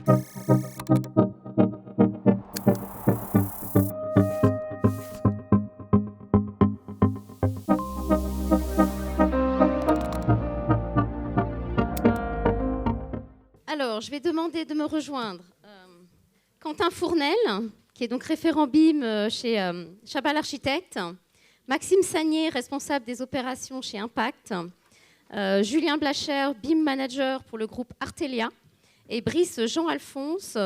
Alors, je vais demander de me rejoindre Quentin Fournel, qui est donc référent BIM chez Chabal Architectes, Maxime Sagné, responsable des opérations chez Impact, Julien Blacher, BIM Manager pour le groupe Artelia, et Brice Jean-Alphonse,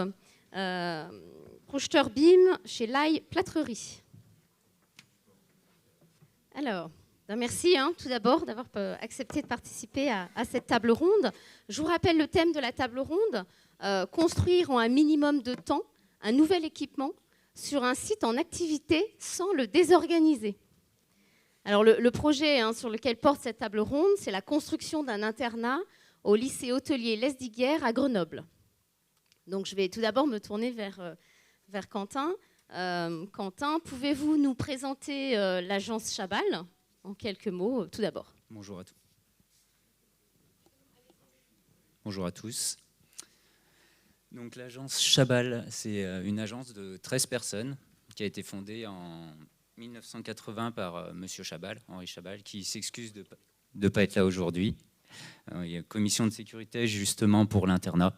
projeteur BIM chez Lai Plâtrerie. Alors, merci tout d'abord d'avoir accepté de participer à cette table ronde. Je vous rappelle le thème de la table ronde, construire en un minimum de temps un nouvel équipement sur un site en activité sans le désorganiser. Alors le projet sur lequel porte cette table ronde, c'est la construction d'un internat au lycée hôtelier Lesdiguières à Grenoble. Donc je vais tout d'abord me tourner vers Quentin. Quentin, pouvez-vous nous présenter l'agence Chabal en quelques mots, tout d'abord? Bonjour à tous. Bonjour à tous. Donc l'agence Chabal, c'est une agence de 13 personnes qui a été fondée en 1980 par Monsieur Chabal, Henri Chabal, qui s'excuse de ne pas être là aujourd'hui. Il y a une commission de sécurité justement pour l'internat.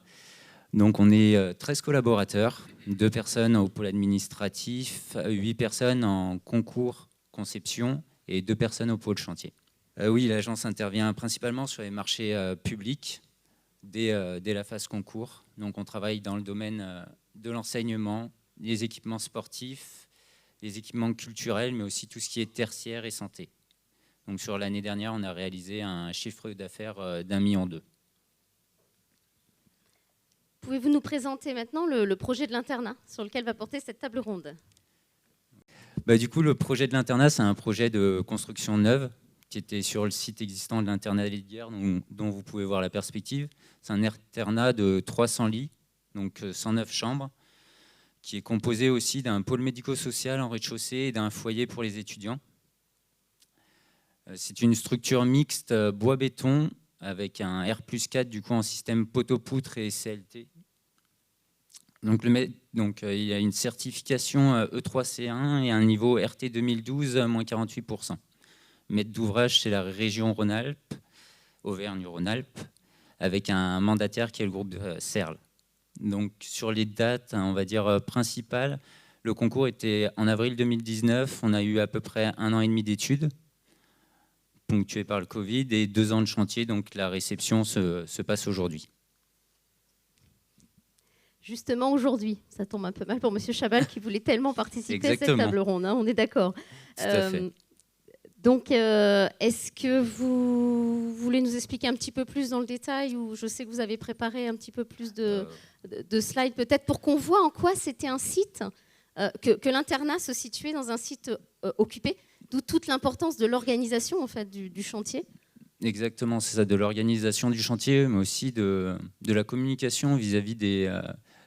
Donc on est 13 collaborateurs, 2 personnes au pôle administratif, 8 personnes en concours conception et 2 personnes au pôle chantier. Oui, l'agence intervient principalement sur les marchés publics dès la phase concours. Donc on travaille dans le domaine de l'enseignement, les équipements sportifs, les équipements culturels, mais aussi tout ce qui est tertiaire et santé. Donc sur l'année dernière, on a réalisé un chiffre d'affaires d'1,2 million. Pouvez-vous nous présenter maintenant le projet de l'internat sur lequel va porter cette table ronde? Du coup, le projet de l'internat, c'est un projet de construction neuve qui était sur le site existant de l'internat Lesdiguières, dont vous pouvez voir la perspective. C'est un internat de 300 lits, donc 109 chambres, qui est composé aussi d'un pôle médico-social en rez-de-chaussée et d'un foyer pour les étudiants. C'est une structure mixte bois-béton avec un R+4 du coup en système poteau-poutre et CLT. Donc il y a une certification E3C1 et un niveau RT 2012 moins 48%. Maître d'ouvrage, c'est la région Rhône-Alpes, Auvergne-Rhône-Alpes, avec un mandataire qui est le groupe de Serle. Donc sur les dates, on va dire principales, le concours était en avril 2019. On a eu à peu près 1 an et demi d'études, ponctué par le Covid, et 2 ans de chantier. Donc la réception se passe aujourd'hui. Justement aujourd'hui, ça tombe un peu mal pour Monsieur Chabal qui voulait tellement participer Exactement. à cette table ronde, on est d'accord. Tout à fait. Donc, est-ce que vous voulez nous expliquer un petit peu plus dans le détail, ou je sais que vous avez préparé un petit peu plus de slides peut-être pour qu'on voit en quoi c'était un site, que l'internat se situait dans un site occupé, d'où toute l'importance de l'organisation en fait du chantier. Exactement, c'est ça, de l'organisation du chantier, mais aussi de la communication vis-à-vis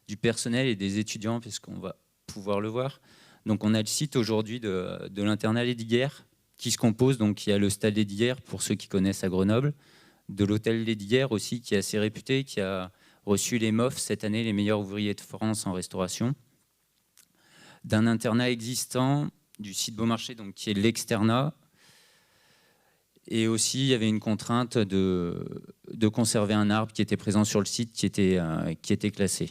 du personnel et des étudiants, puisqu'on va pouvoir le voir. Donc on a le site aujourd'hui de l'internat Lesdiguières, qui se compose, donc il y a le stade Lesdiguières, pour ceux qui connaissent à Grenoble, de l'hôtel Lesdiguières aussi, qui est assez réputé, qui a reçu les MOF cette année, les meilleurs ouvriers de France en restauration, d'un internat existant du site Beaumarchais, donc qui est l'externat. Et aussi, il y avait une contrainte de conserver un arbre qui était présent sur le site, qui était classé.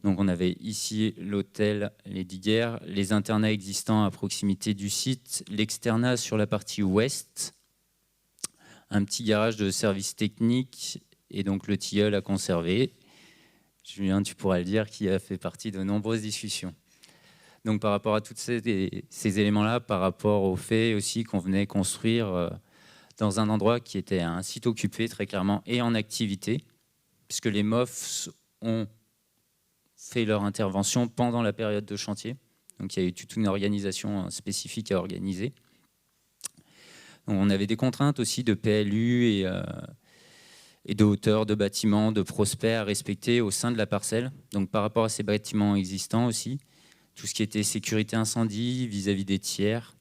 Donc on avait ici l'hôtel Lesdiguières, les internats existants à proximité du site, l'externat sur la partie ouest, un petit garage de service technique et donc le tilleul à conserver. Julien, tu pourras le dire, qui a fait partie de nombreuses discussions. Donc par rapport à tous ces éléments-là, par rapport au fait aussi qu'on venait construire dans un endroit qui était un site occupé très clairement et en activité, puisque les MOF ont fait leur intervention pendant la période de chantier. Donc il y a eu toute une organisation spécifique à organiser. Donc, on avait des contraintes aussi de PLU et de hauteur de bâtiments, de prospects à respecter au sein de la parcelle. Donc par rapport à ces bâtiments existants aussi, tout ce qui était sécurité incendie vis-à-vis des tiers,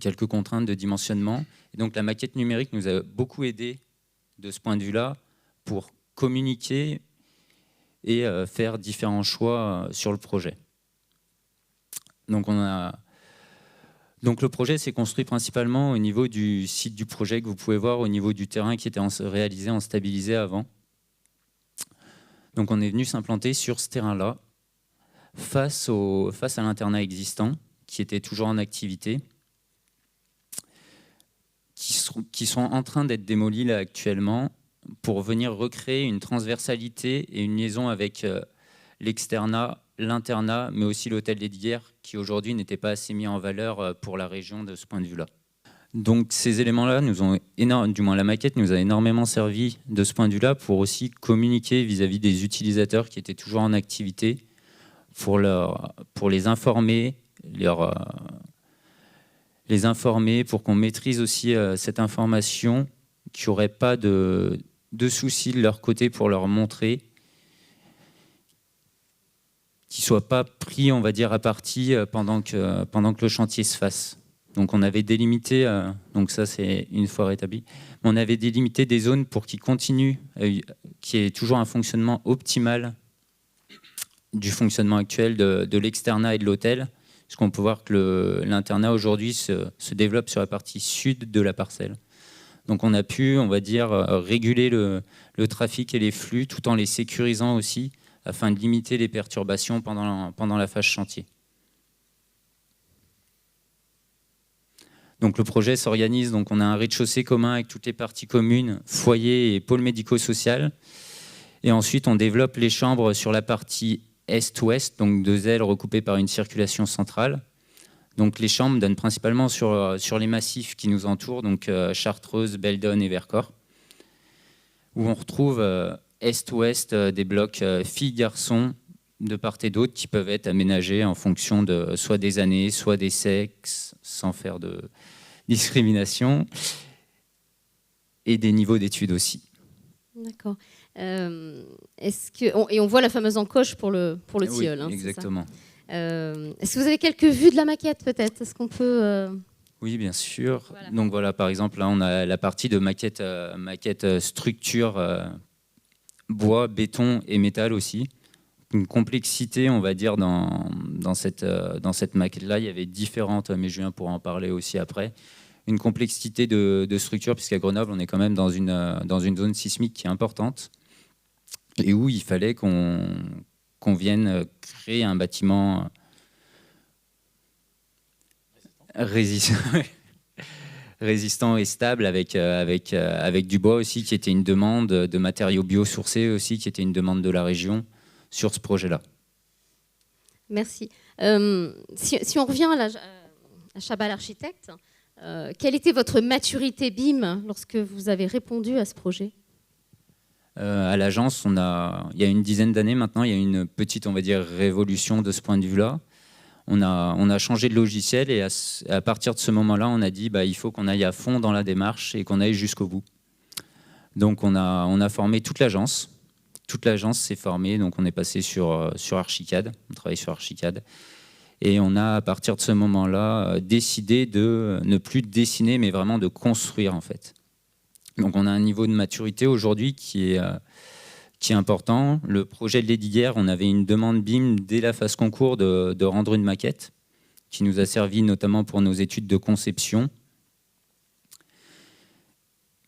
quelques contraintes de dimensionnement. Et donc la maquette numérique nous a beaucoup aidé de ce point de vue-là pour communiquer, et faire différents choix sur le projet. Donc le projet s'est construit principalement au niveau du site du projet que vous pouvez voir, au niveau du terrain qui était réalisé en stabilisé avant. Donc on est venu s'implanter sur ce terrain-là, face à l'internat existant, qui était toujours en activité, qui sont en train d'être démolis là actuellement, pour venir recréer une transversalité et une liaison avec l'externat, l'internat, mais aussi l'hôtel des Diguères, qui aujourd'hui n'était pas assez mis en valeur pour la région de ce point de vue-là. Donc ces éléments-là du moins la maquette nous a énormément servi de ce point de vue-là pour aussi communiquer vis-à-vis des utilisateurs qui étaient toujours en activité, pour les informer, pour qu'on maîtrise aussi cette information, qu'il n'y aurait pas de soucis de leur côté pour leur montrer, qu'ils ne soient pas pris, on va dire, à partie pendant que le chantier se fasse. Donc on avait délimité, donc ça c'est une fois rétabli, on avait délimité des zones pour qu'ils continuent, qu'il y ait toujours un fonctionnement optimal du fonctionnement actuel de l'externat et de l'hôtel, puisqu'on peut voir que l'internat aujourd'hui se développe sur la partie sud de la parcelle. Donc on a pu, on va dire, réguler le trafic et les flux tout en les sécurisant aussi, afin de limiter les perturbations pendant la phase chantier. Donc le projet s'organise, donc on a un rez-de-chaussée commun avec toutes les parties communes, foyer et pôle médico-social. Et ensuite on développe les chambres sur la partie est-ouest, donc 2 ailes recoupées par une circulation centrale. Donc les chambres donnent principalement sur les massifs qui nous entourent, donc Chartreuse, Beldon et Vercors, où on retrouve est-ouest des blocs filles-garçons de part et d'autre qui peuvent être aménagés en fonction de soit des années, soit des sexes, sans faire de discrimination, et des niveaux d'études aussi. D'accord. Et on voit la fameuse encoche pour le tilleul. Oui, exactement. Est-ce que vous avez quelques vues de la maquette peut-être? Est-ce qu'on peut... Oui, bien sûr. Voilà. Donc voilà, par exemple, là on a la partie de maquette structure, bois, béton et métal aussi. Une complexité, on va dire, dans cette maquette-là. Il y avait différentes, mais Julien pourra en parler aussi après. Une complexité de structure, puisqu'à Grenoble, on est quand même dans une zone sismique qui est importante et où il fallait qu'on vienne créer un bâtiment résistant et stable avec du bois aussi, qui était une demande, de matériaux biosourcés aussi, qui était une demande de la région sur ce projet-là. Merci. Si on revient à Chabal Architecte, quelle était votre maturité BIM lorsque vous avez répondu à ce projet? À l'agence, il y a une dizaine d'années maintenant, il y a une petite, on va dire, révolution de ce point de vue-là. On a changé de logiciel et à partir de ce moment-là, on a dit il faut qu'on aille à fond dans la démarche et qu'on aille jusqu'au bout. Donc on a formé toute l'agence. Toute l'agence s'est formée, donc on est passé sur Archicad, on travaille sur Archicad. Et on a, à partir de ce moment-là, décidé de ne plus dessiner, mais vraiment de construire, en fait. Donc on a un niveau de maturité aujourd'hui qui est important. Le projet de l'Hédiguerre, on avait une demande BIM dès la phase concours de rendre une maquette, qui nous a servi notamment pour nos études de conception.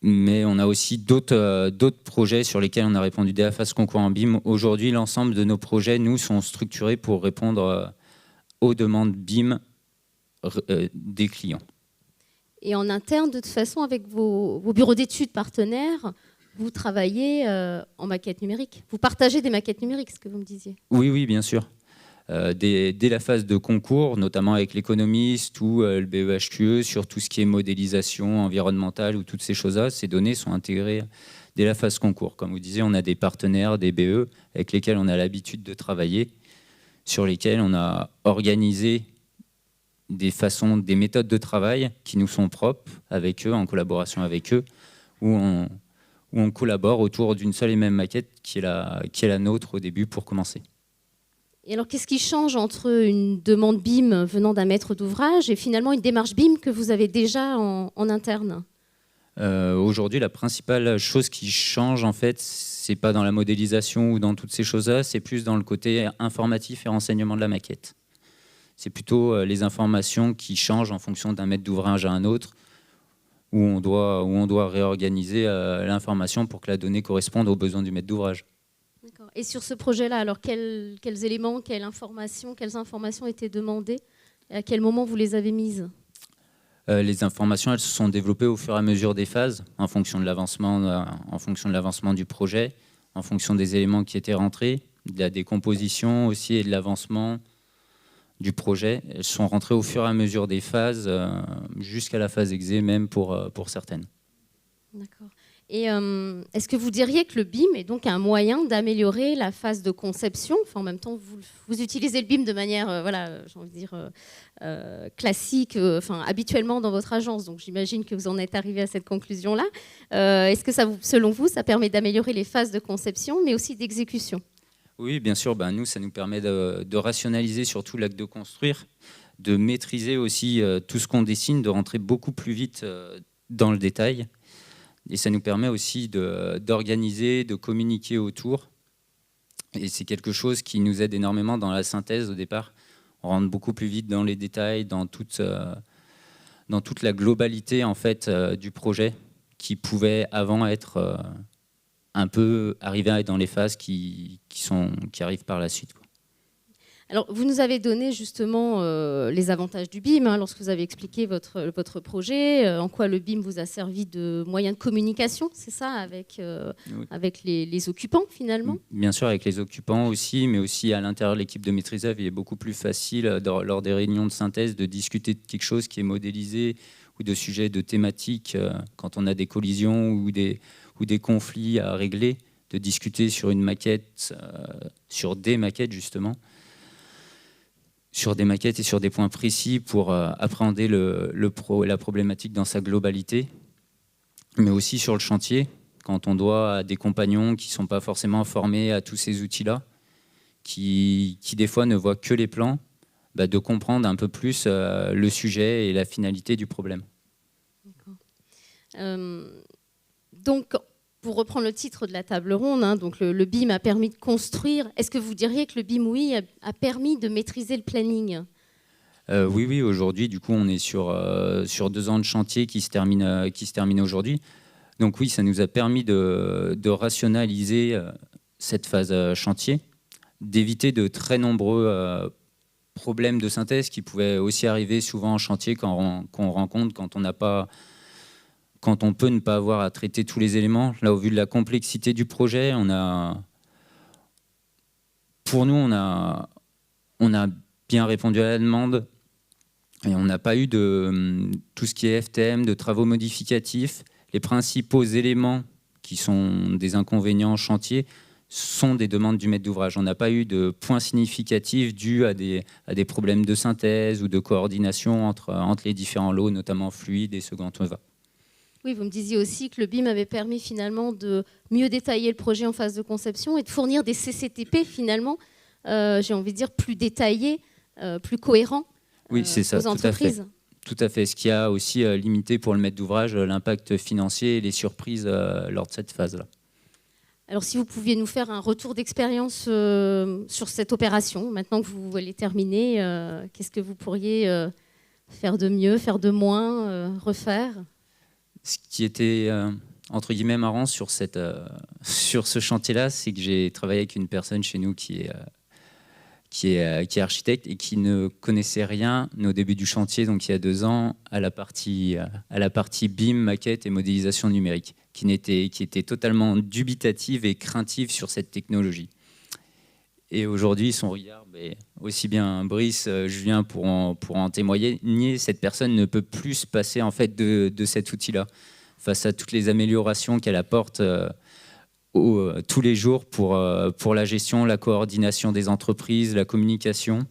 Mais on a aussi d'autres projets sur lesquels on a répondu dès la phase concours en BIM. Aujourd'hui, l'ensemble de nos projets, nous, sont structurés pour répondre aux demandes BIM des clients. Et en interne, de toute façon, avec vos bureaux d'études partenaires, vous travaillez en maquette numérique. Vous partagez des maquettes numériques, ce que vous me disiez. Oui, bien sûr. Dès la phase de concours, notamment avec l'économiste ou le BEHQE, sur tout ce qui est modélisation environnementale ou toutes ces choses-là, ces données sont intégrées dès la phase concours. Comme vous disiez, on a des partenaires, des BE, avec lesquels on a l'habitude de travailler, sur lesquels on a organisé des méthodes de travail qui nous sont propres avec eux, en collaboration avec eux, où on collabore autour d'une seule et même maquette qui est la nôtre au début pour commencer. Et alors, qu'est-ce qui change entre une demande BIM venant d'un maître d'ouvrage et finalement une démarche BIM que vous avez déjà en interne? Aujourd'hui, la principale chose qui change, en fait, c'est pas dans la modélisation ou dans toutes ces choses-là, c'est plus dans le côté informatif et renseignement de la maquette. C'est plutôt les informations qui changent en fonction d'un maître d'ouvrage à un autre, où on doit réorganiser l'information pour que la donnée corresponde aux besoins du maître d'ouvrage. D'accord. Et sur ce projet-là, alors quels éléments, quelles informations étaient demandées et à quel moment vous les avez mises? Les informations, elles se sont développées au fur et à mesure des phases, en fonction de l'avancement du projet, en fonction des éléments qui étaient rentrés, de la décomposition aussi et de l'avancement du projet. Elles sont rentrées au fur et à mesure des phases, jusqu'à la phase exé même pour certaines. D'accord. Et est-ce que vous diriez que le BIM est donc un moyen d'améliorer la phase de conception? Enfin, en même temps, vous utilisez le BIM de manière, j'ai envie de dire, classique, habituellement dans votre agence. Donc, j'imagine que vous en êtes arrivé à cette conclusion-là. Est-ce que selon vous, ça permet d'améliorer les phases de conception, mais aussi d'exécution? Oui, bien sûr. Nous, ça nous permet de rationaliser surtout l'acte de construire, de maîtriser aussi tout ce qu'on dessine, de rentrer beaucoup plus vite dans le détail. Et ça nous permet aussi d'organiser, de communiquer autour. Et c'est quelque chose qui nous aide énormément dans la synthèse au départ. On rentre beaucoup plus vite dans les détails, dans toute la globalité en fait, du projet, qui pouvait avant être un peu arriver dans les phases qui arrivent par la suite, quoi. Alors, vous nous avez donné justement les avantages du BIM lorsque vous avez expliqué votre projet, en quoi le BIM vous a servi de moyen de communication, c'est ça, avec les occupants finalement? Bien sûr, avec les occupants aussi, mais aussi à l'intérieur de l'équipe de maîtrise œuvre, il est beaucoup plus facile lors des réunions de synthèse de discuter de quelque chose qui est modélisé ou de sujets, de thématiques, quand on a des collisions ou des conflits à régler, de discuter sur une maquette, sur des maquettes justement, sur des maquettes et sur des points précis pour appréhender la problématique dans sa globalité, mais aussi sur le chantier, quand on doit à des compagnons qui ne sont pas forcément formés à tous ces outils-là, qui des fois ne voient que les plans, de comprendre un peu plus le sujet et la finalité du problème. Donc, pour reprendre le titre de la table ronde, donc le BIM a permis de construire. Est-ce que vous diriez que le BIM, oui, a permis de maîtriser le planning? Oui, aujourd'hui, du coup, on est sur 2 ans de chantier qui se termine aujourd'hui. Donc oui, ça nous a permis de rationaliser cette phase chantier, d'éviter de très nombreux problèmes de synthèse qui pouvaient aussi arriver souvent en chantier qu'on rencontre quand on peut ne pas avoir à traiter tous les éléments. Là, au vu de la complexité du projet, on a bien répondu à la demande et on n'a pas eu de tout ce qui est FTM, de travaux modificatifs. Les principaux éléments qui sont des inconvénients chantier sont des demandes du maître d'ouvrage. On n'a pas eu de points significatifs dus à des problèmes de synthèse ou de coordination entre les différents lots, notamment fluides et second œuvre. Oui, vous me disiez aussi que le BIM avait permis finalement de mieux détailler le projet en phase de conception et de fournir des CCTP finalement, j'ai envie de dire, plus détaillés, plus cohérents oui, c'est ça, aux entreprises. Tout à fait. Ce qui a aussi limité pour le maître d'ouvrage l'impact financier et les surprises lors de cette phase-là. Alors, si vous pouviez nous faire un retour d'expérience sur cette opération, maintenant que vous allez terminer, qu'est-ce que vous pourriez faire de mieux, faire de moins, refaire? Ce qui était, entre guillemets, marrant sur ce chantier-là, c'est que j'ai travaillé avec une personne chez nous qui est architecte et qui ne connaissait rien au début du chantier, donc il y a 2 ans, à la partie BIM, maquette et modélisation numérique, qui était totalement dubitative et craintive sur cette technologie. Et aujourd'hui, son regard, aussi bien Brice, Julien pour en témoigner, cette personne ne peut plus se passer en fait de cet outil-là, face à toutes les améliorations qu'elle apporte tous les jours pour la gestion, la coordination des entreprises, la communication,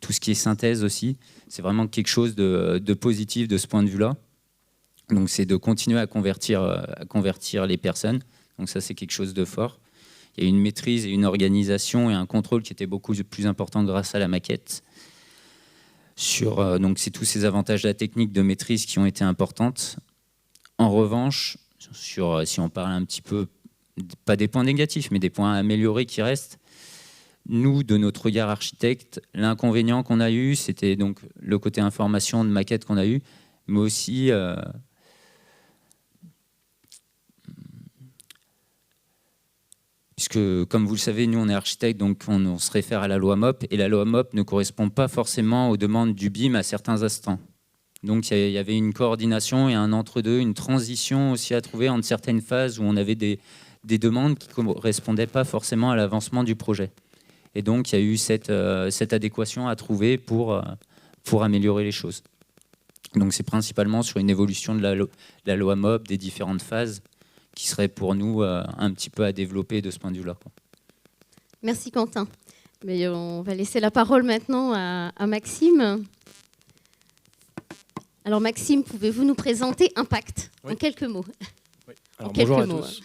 tout ce qui est synthèse aussi. C'est vraiment quelque chose de positif de ce point de vue-là. Donc c'est de continuer à convertir les personnes. Donc ça, c'est quelque chose de fort. Il y a une maîtrise et une organisation et un contrôle qui était beaucoup plus important grâce à la maquette. Donc c'est tous ces avantages de la technique de maîtrise qui ont été importantes. En revanche, si on parle un petit peu pas des points négatifs, mais des points à améliorer qui restent. Nous, de notre regard architecte, l'inconvénient qu'on a eu, c'était donc le côté information de maquette qu'on a eu, mais aussi puisque, comme vous le savez, nous, on est architecte, donc on se réfère à la loi MOP, et la loi MOP ne correspond pas forcément aux demandes du BIM à certains instants. Donc, il y avait une coordination et un entre-deux, une transition aussi à trouver entre certaines phases où on avait des demandes qui ne correspondaient pas forcément à l'avancement du projet. Et donc, il y a eu cette adéquation à trouver pour améliorer les choses. Donc, c'est principalement sur une évolution de la loi MOP, des différentes phases, qui serait pour nous un petit peu à développer de ce point de vue-là. Merci Quentin. Mais on va laisser la parole maintenant à Maxime. Alors Maxime, pouvez-vous nous présenter Impact en quelques mots? Oui. Alors, bonjour à tous.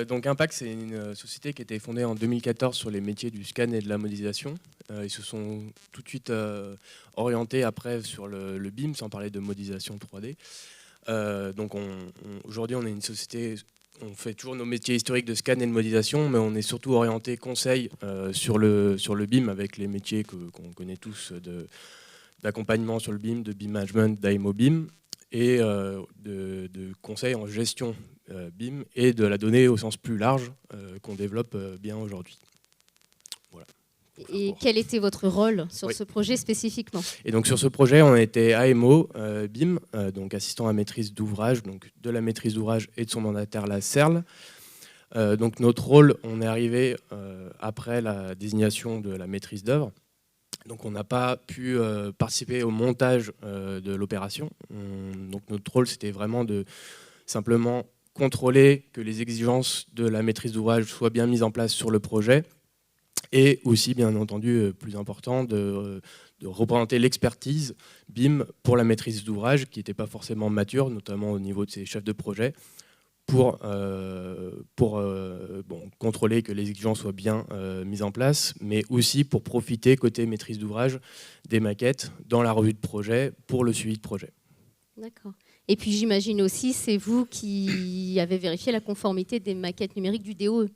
Donc Impact, c'est une société qui a été fondée en 2014 sur les métiers du scan et de la modélisation. Ils se sont tout de suite orientés après sur le BIM, sans parler de modélisation 3D. Donc aujourd'hui, on est une société, on fait toujours nos métiers historiques de scan et de modélisation, mais on est surtout orienté conseil sur le BIM, avec les métiers qu'on connaît tous d'accompagnement sur le BIM, de BIM management, d'AMO BIM, et de conseil en gestion BIM et de la donnée au sens plus large qu'on développe bien aujourd'hui. Voilà. Et quel était votre rôle sur ce projet spécifiquement? Et donc sur ce projet, on était AMO BIM, donc assistant à maîtrise d'ouvrage, donc de la maîtrise d'ouvrage et de son mandataire, la CERL. Donc notre rôle, on est arrivé après la désignation de la maîtrise d'œuvre. Donc on n'a pas pu participer au montage de l'opération. Donc notre rôle, c'était vraiment de simplement contrôler que les exigences de la maîtrise d'ouvrage soient bien mises en place sur le projet, et aussi, bien entendu, plus important, de représenter l'expertise BIM pour la maîtrise d'ouvrage, qui n'était pas forcément mature, notamment au niveau de ses chefs de projet, pour contrôler que les exigences soient bien mises en place, mais aussi pour profiter, côté maîtrise d'ouvrage, des maquettes dans la revue de projet pour le suivi de projet. D'accord. Et puis j'imagine aussi, c'est vous qui avez vérifié la conformité des maquettes numériques du DOE.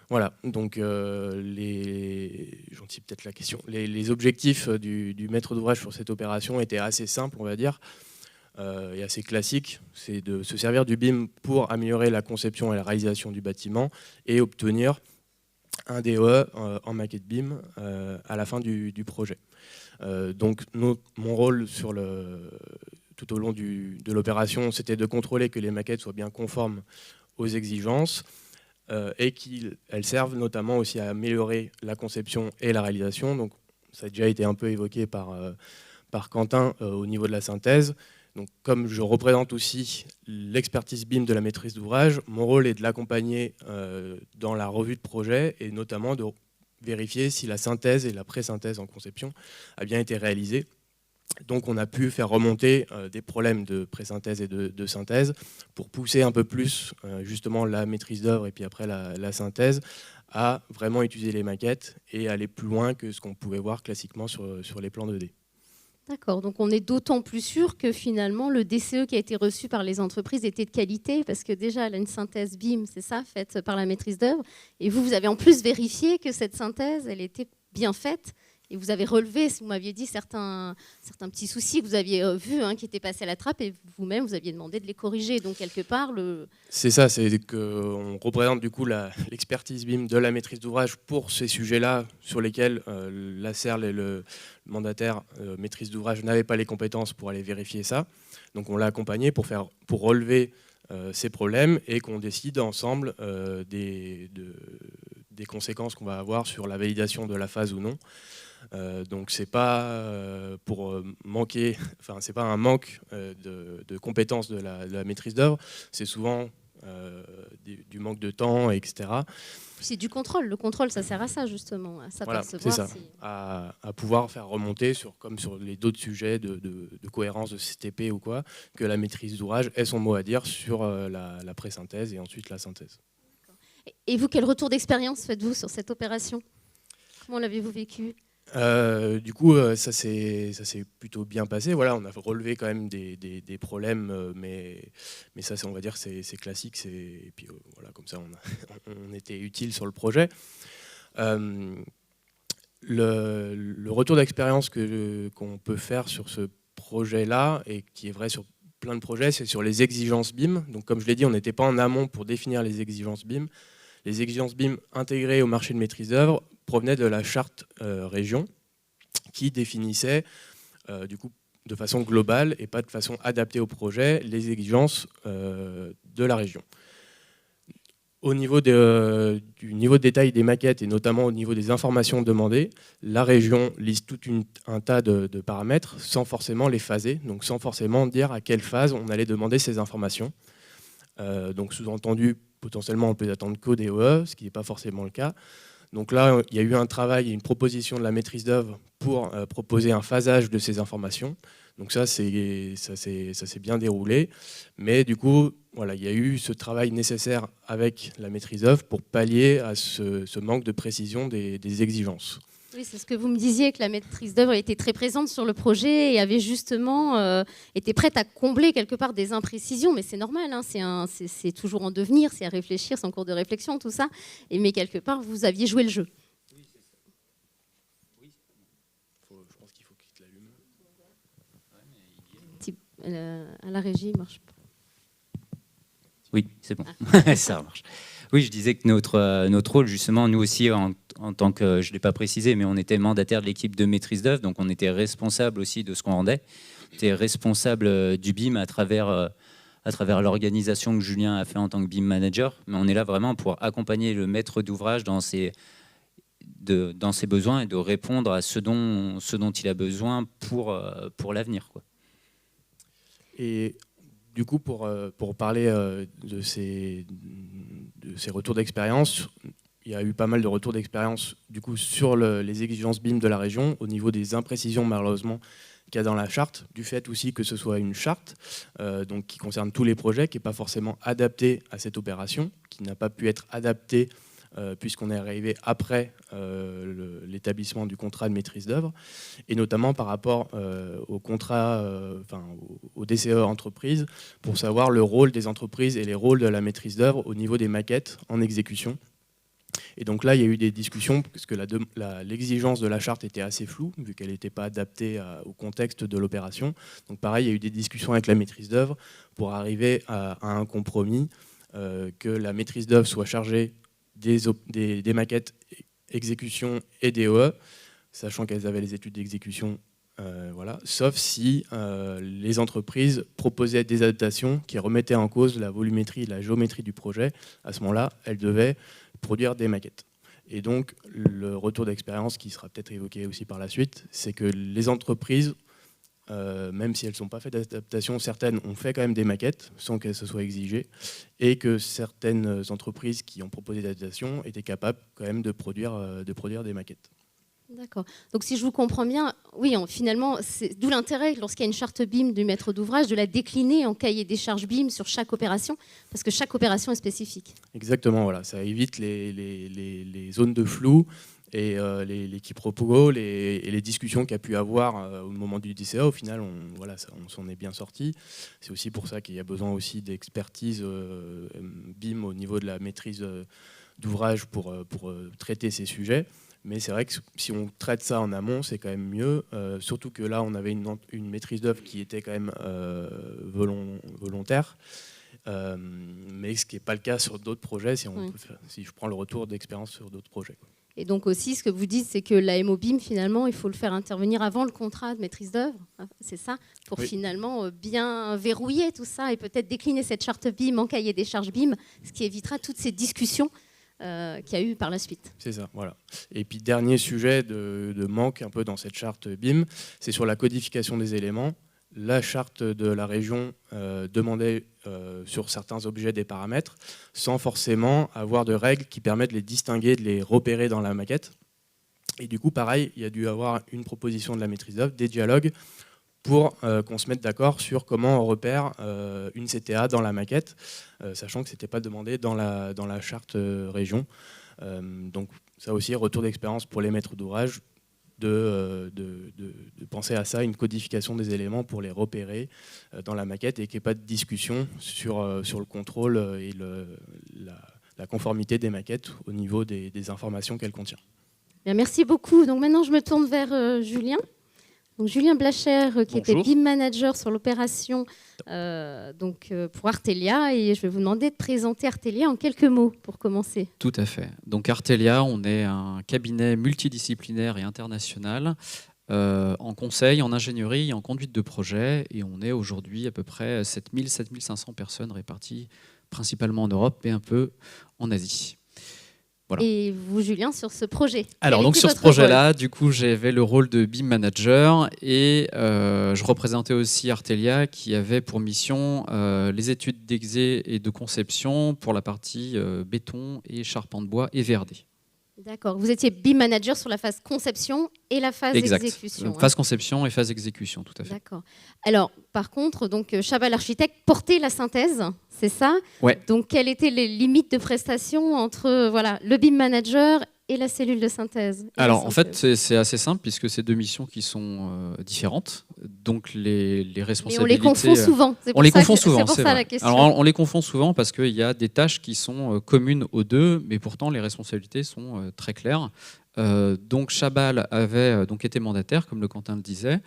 Voilà, donc j'anticipe peut-être la question. Les objectifs du maître d'ouvrage sur cette opération étaient assez simples, on va dire, et assez classiques. C'est de se servir du BIM pour améliorer la conception et la réalisation du bâtiment et obtenir un DOE en maquette BIM à la fin du projet. Donc mon rôle tout au long de l'opération, c'était de contrôler que les maquettes soient bien conformes aux exigences, et qu'elles servent notamment aussi à améliorer la conception et la réalisation. Donc, ça a déjà été un peu évoqué par Quentin au niveau de la synthèse. Donc, comme je représente aussi l'expertise BIM de la maîtrise d'ouvrage, mon rôle est de l'accompagner dans la revue de projet, et notamment de vérifier si la synthèse et la pré-synthèse en conception a bien été réalisée. Donc on a pu faire remonter des problèmes de pré-synthèse et de synthèse pour pousser un peu plus justement la maîtrise d'œuvre et puis après la synthèse à vraiment utiliser les maquettes et aller plus loin que ce qu'on pouvait voir classiquement sur les plans 2D. D'accord, donc on est d'autant plus sûr que finalement le DCE qui a été reçu par les entreprises était de qualité, parce que déjà elle a une synthèse BIM, c'est ça, faite par la maîtrise d'œuvre, et vous avez en plus vérifié que cette synthèse, elle était bien faite. Et vous avez relevé, vous m'aviez dit, certains petits soucis que vous aviez vus, qui étaient passés à la trappe, et vous-même, vous aviez demandé de les corriger. Donc, quelque part, C'est ça, c'est qu'on représente du coup l'expertise BIM de la maîtrise d'ouvrage pour ces sujets-là sur lesquels la CERL et le mandataire maîtrise d'ouvrage n'avaient pas les compétences pour aller vérifier ça. Donc, on l'a accompagné pour relever ces problèmes, et qu'on décide ensemble des conséquences qu'on va avoir sur la validation de la phase ou non. Donc c'est pas pour manquer, enfin c'est pas un manque de compétences de la maîtrise d'œuvre, c'est souvent du manque de temps, etc. C'est du contrôle. Le contrôle, ça sert à ça justement, à s'apercevoir. Voilà, c'est ça, à pouvoir faire remonter comme sur les d'autres sujets de cohérence de CTP ou quoi, que la maîtrise d'ouvrage ait son mot à dire sur la pré-synthèse et ensuite la synthèse. Et vous, quel retour d'expérience faites-vous sur cette opération? Comment l'avez-vous vécu? Du coup, ça s'est plutôt bien passé. Voilà, on a relevé quand même des problèmes, mais ça, on va dire, c'est classique. Et puis voilà, comme ça, on était utile sur le projet. Le retour d'expérience qu'on peut faire sur ce projet-là, et qui est vrai sur plein de projets, c'est sur les exigences BIM. Donc, comme je l'ai dit, on n'était pas en amont pour définir les exigences BIM. Les exigences BIM intégrées au marché de maîtrise d'œuvre provenaient de la charte région, qui définissait du coup de façon globale et pas de façon adaptée au projet les exigences de la région. Au niveau du niveau de détail des maquettes et notamment au niveau des informations demandées, la région liste tout un tas de paramètres sans forcément les phaser, donc sans forcément dire à quelle phase on allait demander ces informations. Donc sous-entendu, potentiellement on peut attendre qu'au DOE, ce qui n'est pas forcément le cas. Donc là, il y a eu un travail et une proposition de la maîtrise d'œuvre pour proposer un phasage de ces informations. Donc ça s'est bien déroulé. Mais du coup, voilà, il y a eu ce travail nécessaire avec la maîtrise d'œuvre pour pallier à ce manque de précision des exigences. Oui, c'est ce que vous me disiez, que la maîtrise d'œuvre était très présente sur le projet et avait justement été prête à combler quelque part des imprécisions, mais c'est normal, hein, c'est toujours en devenir, c'est à réfléchir, c'est en cours de réflexion, tout ça. Mais quelque part, vous aviez joué le jeu. Oui, c'est ça. Oui. Je pense qu'il faut qu'il l'allume. À la régie, il marche pas. Oui, c'est bon, ça marche. Oui, je disais que notre rôle, justement, nous aussi, en tant que, je ne l'ai pas précisé, mais on était mandataire de l'équipe de maîtrise d'œuvre, donc on était responsable aussi de ce qu'on rendait. On était responsable du BIM à travers l'organisation que Julien a fait en tant que BIM manager, mais on est là vraiment pour accompagner le maître d'ouvrage dans ses besoins et de répondre à ce dont il a besoin pour l'avenir, quoi. Et du coup, pour parler de ces retours d'expérience, il y a eu pas mal de retours d'expérience du coup sur les exigences BIM de la région au niveau des imprécisions malheureusement qu'il y a dans la charte, du fait aussi que ce soit une charte donc qui concerne tous les projets, qui n'est pas forcément adaptée à cette opération, qui n'a pas pu être adaptée puisqu'on est arrivé après l'établissement du contrat de maîtrise d'œuvre, et notamment par rapport au contrat, au DCE entreprise, pour savoir le rôle des entreprises et les rôles de la maîtrise d'œuvre au niveau des maquettes en exécution. Et donc là, il y a eu des discussions, parce que l'exigence de la charte était assez floue, vu qu'elle n'était pas adaptée au contexte de l'opération. Donc pareil, il y a eu des discussions avec la maîtrise d'œuvre pour arriver à un compromis, que la maîtrise d'œuvre soit chargée des maquettes exécution et DOE, sachant qu'elles avaient les études d'exécution, voilà, sauf si les entreprises proposaient des adaptations qui remettaient en cause la volumétrie et la géométrie du projet. À ce moment-là, elles devaient produire des maquettes. Et donc, le retour d'expérience qui sera peut-être évoqué aussi par la suite, c'est que les entreprises, même si elles ne sont pas faites d'adaptation, certaines ont fait quand même des maquettes sans que ce soit exigé, et que certaines entreprises qui ont proposé d'adaptation étaient capables quand même de produire des maquettes. D'accord. Donc si je vous comprends bien, oui, finalement, c'est d'où l'intérêt, lorsqu'il y a une charte BIM du maître d'ouvrage, de la décliner en cahier des charges BIM sur chaque opération, parce que chaque opération est spécifique. Exactement, voilà. Ça évite les zones de flou et les quiproquos et les discussions qu'il y a pu avoir au moment du DCA. Au final, on s'en est bien sorti. C'est aussi pour ça qu'il y a besoin aussi d'expertise BIM au niveau de la maîtrise d'ouvrage pour traiter ces sujets. Mais c'est vrai que si on traite ça en amont, c'est quand même mieux. Surtout que là, on avait une maîtrise d'œuvre qui était quand même volontaire. Mais ce qui n'est pas le cas sur d'autres projets, si je prends le retour d'expérience sur d'autres projets. Et donc aussi, ce que vous dites, c'est que la MOBIM, finalement, il faut le faire intervenir avant le contrat de maîtrise d'œuvre, c'est ça, pour finalement bien verrouiller tout ça et peut-être décliner cette charte BIM en cahier des charges BIM, ce qui évitera toutes ces discussions qu'il y a eu par la suite. C'est ça, voilà. Et puis dernier sujet de manque un peu dans cette charte BIM, c'est sur la codification des éléments. La charte de la région demandait sur certains objets des paramètres, sans forcément avoir de règles qui permettent de les distinguer, de les repérer dans la maquette. Et du coup, pareil, il y a dû avoir une proposition de la maîtrise d'œuvre, des dialogues, pour qu'on se mette d'accord sur comment on repère une CTA dans la maquette, sachant que ce n'était pas demandé dans la charte région. Donc ça aussi, retour d'expérience pour les maîtres d'ouvrage. de penser à ça, une codification des éléments pour les repérer dans la maquette et qu'il n'y ait pas de discussion sur le contrôle et la conformité des maquettes au niveau des informations qu'elle contient. Bien, merci beaucoup. Donc maintenant, je me tourne vers Julien. Donc, Julien Blacher, qui était BIM manager sur l'opération pour Artelia. Et je vais vous demander de présenter Artelia en quelques mots pour commencer. Tout à fait. Donc Artelia, on est un cabinet multidisciplinaire et international en conseil, en ingénierie et en conduite de projet. Et on est aujourd'hui à peu près 7500 personnes réparties principalement en Europe et un peu en Asie. Voilà. Et vous, Julien, sur ce projet? Alors, donc sur ce projet-là, du coup, j'avais le rôle de BIM manager et je représentais aussi Artelia qui avait pour mission les études d'exé et de conception pour la partie béton et charpente bois et VRD. D'accord. Vous étiez BIM manager sur la phase conception et la phase exécution. Phase conception et phase exécution, tout à fait. D'accord. Alors, par contre, donc Chabal Architecte portait la synthèse, c'est ça? Ouais. Donc, quelles étaient les limites de prestation entre le BIM manager et la cellule de synthèse? Alors, en fait, c'est assez simple puisque c'est deux missions qui sont différentes. Donc, les responsabilités... Mais on les confond souvent. On les confond souvent, c'est pour c'est ça vrai. la question. Alors, on les confond souvent parce qu'il y a des tâches qui sont communes aux deux, mais pourtant, les responsabilités sont très claires. Donc Chabal avait été mandataire, comme le Quentin le disait,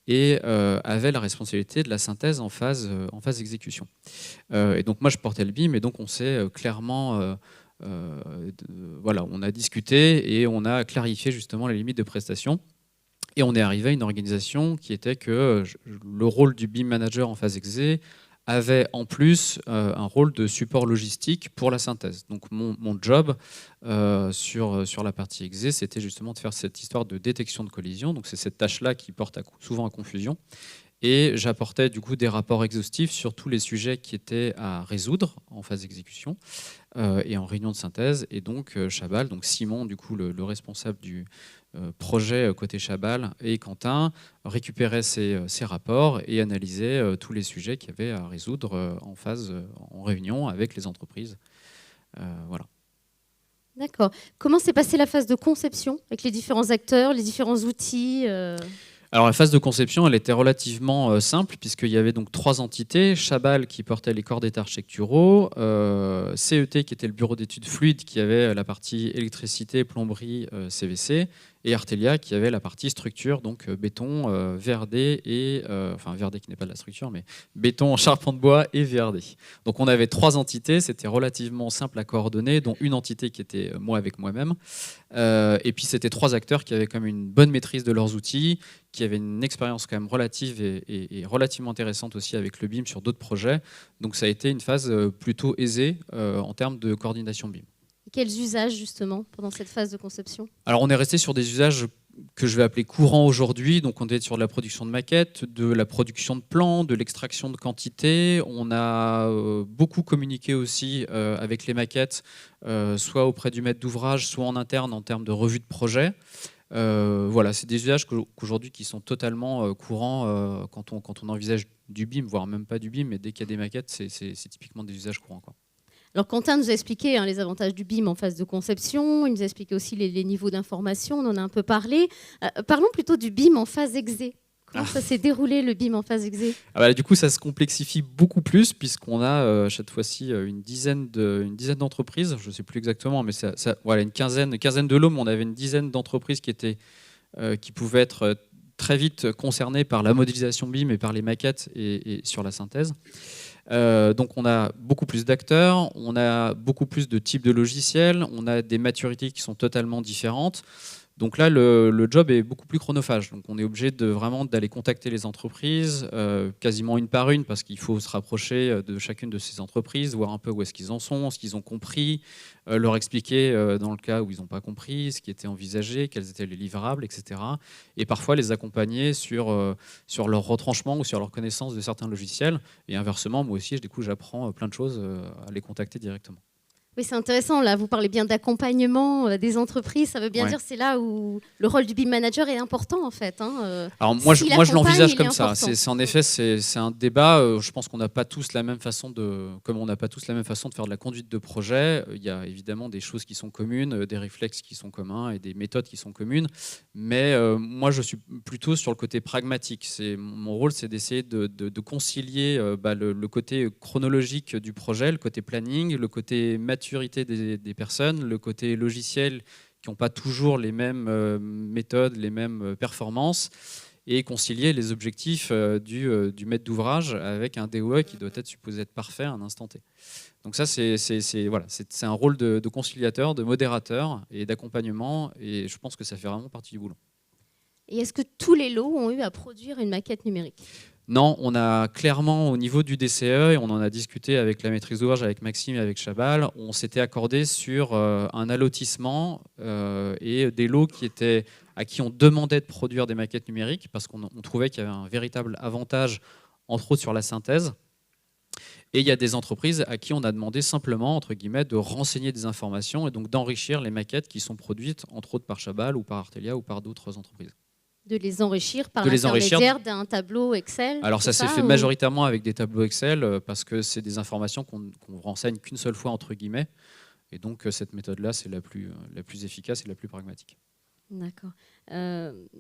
et avait la responsabilité de la synthèse en phase exécution. Et donc moi je portais le BIM, et donc on s'est clairement, on a discuté et on a clarifié justement les limites de prestation. Et on est arrivé à une organisation qui était que le rôle du BIM manager en phase exé avait en plus un rôle de support logistique pour la synthèse. Donc mon job sur la partie exé, c'était justement de faire cette histoire de détection de collision. Donc c'est cette tâche-là qui porte souvent à confusion. Et j'apportais du coup des rapports exhaustifs sur tous les sujets qui étaient à résoudre en phase d'exécution et en réunion de synthèse. Et donc Chabal, donc Simon, du coup le responsable du projet côté Chabal, et Quentin récupéraient ces rapports et analysaient tous les sujets qu'il y avait à résoudre en réunion avec les entreprises. Voilà. D'accord. Comment s'est passée la phase de conception avec les différents acteurs, les différents outils Alors la phase de conception, elle était relativement simple puisqu'il y avait donc 3 entités. Chabal qui portait les corps d'état architecturaux, CET qui était le bureau d'études fluides qui avait la partie électricité, plomberie, CVC, et Artelia qui avait la partie structure, donc béton, VRD et VRD qui n'est pas de la structure, mais béton, charpente bois et VRD. Donc on avait 3 entités, c'était relativement simple à coordonner, dont une entité qui était moi avec moi-même. Et puis c'était 3 acteurs qui avaient quand même une bonne maîtrise de leurs outils, qui avaient une expérience quand même relative et relativement intéressante aussi avec le BIM sur d'autres projets. Donc ça a été une phase plutôt aisée en termes de coordination BIM. Quels usages justement pendant cette phase de conception? Alors on est resté sur des usages que je vais appeler courants aujourd'hui. Donc on est sur de la production de maquettes, de la production de plans, de l'extraction de quantités. On a beaucoup communiqué aussi avec les maquettes, soit auprès du maître d'ouvrage, soit en interne en termes de revue de projet. Voilà, c'est des usages qu'aujourd'hui qui sont totalement courants quand on envisage du BIM, voire même pas du BIM, mais dès qu'il y a des maquettes, c'est typiquement des usages courants, quoi. Alors Quentin nous a expliqué les avantages du BIM en phase de conception, il nous a expliqué aussi les niveaux d'information, on en a un peu parlé. Parlons plutôt du BIM en phase exé. Comment ça s'est déroulé le BIM en phase exé? Du coup, ça se complexifie beaucoup plus puisqu'on a cette fois-ci une dizaine d'entreprises, je ne sais plus exactement, mais voilà, une quinzaine de lots, mais on avait une dizaine d'entreprises qui pouvaient être très vite concernées par la modélisation BIM et par les maquettes et sur la synthèse. Donc on a beaucoup plus d'acteurs, on a beaucoup plus de types de logiciels, on a des maturités qui sont totalement différentes. Donc là, le job est beaucoup plus chronophage. Donc on est obligé d'aller contacter les entreprises, quasiment une par une, parce qu'il faut se rapprocher de chacune de ces entreprises, voir un peu où est-ce qu'ils en sont, ce qu'ils ont compris, leur expliquer dans le cas où ils n'ont pas compris, ce qui était envisagé, quels étaient les livrables, etc. Et parfois les accompagner sur leur retranchement ou sur leur connaissance de certains logiciels. Et inversement, moi aussi, du coup, j'apprends plein de choses à les contacter directement. Oui, c'est intéressant. Là, vous parlez bien d'accompagnement des entreprises. Ça veut bien dire que c'est là où le rôle du BIM manager est important, en fait. Alors moi, S'il je l'envisage accompagne, comme il est ça. important. C'est en effet, c'est un débat. Je pense qu'on n'a pas tous la même façon comme on n'a pas tous la même façon de faire de la conduite de projet. Il y a évidemment des choses qui sont communes, des réflexes qui sont communs et des méthodes qui sont communes. Mais moi, je suis plutôt sur le côté pragmatique. Mon rôle, c'est d'essayer de concilier le côté chronologique du projet, le côté planning, le côté maturité des personnes, le côté logiciel qui n'ont pas toujours les mêmes méthodes, les mêmes performances, et concilier les objectifs du maître d'ouvrage avec un DOE qui doit être supposé être parfait à un instant T. Donc ça, c'est un rôle de conciliateur, de modérateur et d'accompagnement, et je pense que ça fait vraiment partie du boulot. Et est-ce que tous les lots ont eu à produire une maquette numérique ? Non, on a clairement, au niveau du DCE, et on en a discuté avec la maîtrise d'ouvrage, avec Maxime et avec Chabal, on s'était accordé sur un allotissement et des lots à qui on demandait de produire des maquettes numériques, parce qu'on trouvait qu'il y avait un véritable avantage, entre autres sur la synthèse. Et il y a des entreprises à qui on a demandé simplement, entre guillemets, de renseigner des informations et donc d'enrichir les maquettes qui sont produites, entre autres par Chabal ou par Artelia ou par d'autres entreprises. De les enrichir par l'intermédiaire d'un tableau Excel. Alors ça s'est fait majoritairement avec des tableaux Excel parce que c'est des informations qu'on renseigne qu'une seule fois entre guillemets, et donc cette méthode-là c'est la plus efficace et la plus pragmatique. D'accord.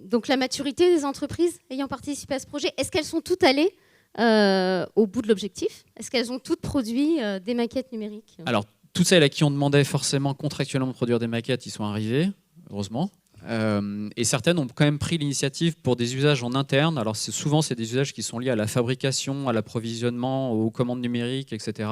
Donc la maturité des entreprises ayant participé à ce projet, est-ce qu'elles sont toutes allées au bout de l'objectif ? Est-ce qu'elles ont toutes produit des maquettes numériques ? Alors toutes celles à qui on demandait forcément contractuellement de produire des maquettes, ils sont arrivés, heureusement. Et certaines ont quand même pris l'initiative pour des usages en interne. Alors souvent, c'est des usages qui sont liés à la fabrication, à l'approvisionnement, aux commandes numériques, etc.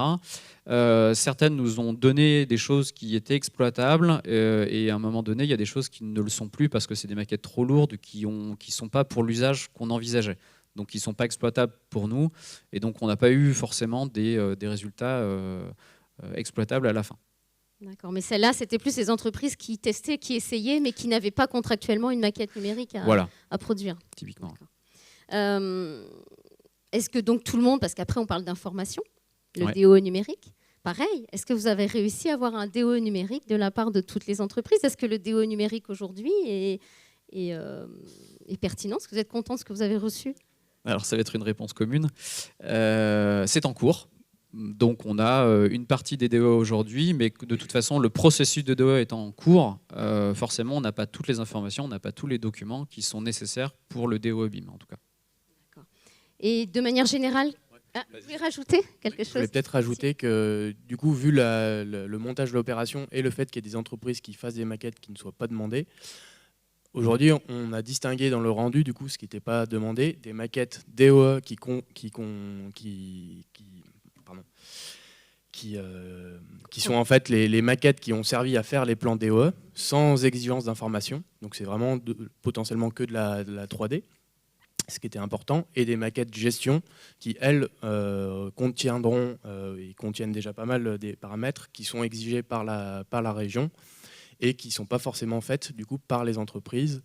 Certaines nous ont donné des choses qui étaient exploitables et à un moment donné, il y a des choses qui ne le sont plus parce que c'est des maquettes trop lourdes qui ne sont pas pour l'usage qu'on envisageait. Donc, ils ne sont pas exploitables pour nous. Et donc, on n'a pas eu forcément des résultats exploitables à la fin. D'accord, mais celle-là, c'était plus les entreprises qui testaient, qui essayaient, mais qui n'avaient pas contractuellement une maquette numérique à produire. Typiquement. Est-ce que donc tout le monde, parce qu'après on parle d'information, le DOE numérique, pareil, est-ce que vous avez réussi à avoir un DOE numérique de la part de toutes les entreprises ? Est-ce que le DOE numérique aujourd'hui est pertinent ? Est-ce que vous êtes content de ce que vous avez reçu ? Alors ça va être une réponse commune. C'est en cours. Donc on a une partie des DOE aujourd'hui, mais de toute façon, le processus de DOE étant en cours, forcément, on n'a pas toutes les informations, on n'a pas tous les documents qui sont nécessaires pour le DOE BIM, en tout cas. D'accord. Et de manière générale, vous voulez rajouter quelque chose ? Je vais peut-être rajouter que, du coup, vu le montage de l'opération et le fait qu'il y ait des entreprises qui fassent des maquettes qui ne soient pas demandées, aujourd'hui, on a distingué dans le rendu, du coup, ce qui n'était pas demandé, des maquettes DOE qui sont en fait les maquettes qui ont servi à faire les plans DOE sans exigence d'information. Donc c'est vraiment potentiellement que de la 3D, ce qui était important, et des maquettes gestion qui, elles, contiennent déjà pas mal des paramètres qui sont exigés par la région et qui ne sont pas forcément faites du coup par les entreprises.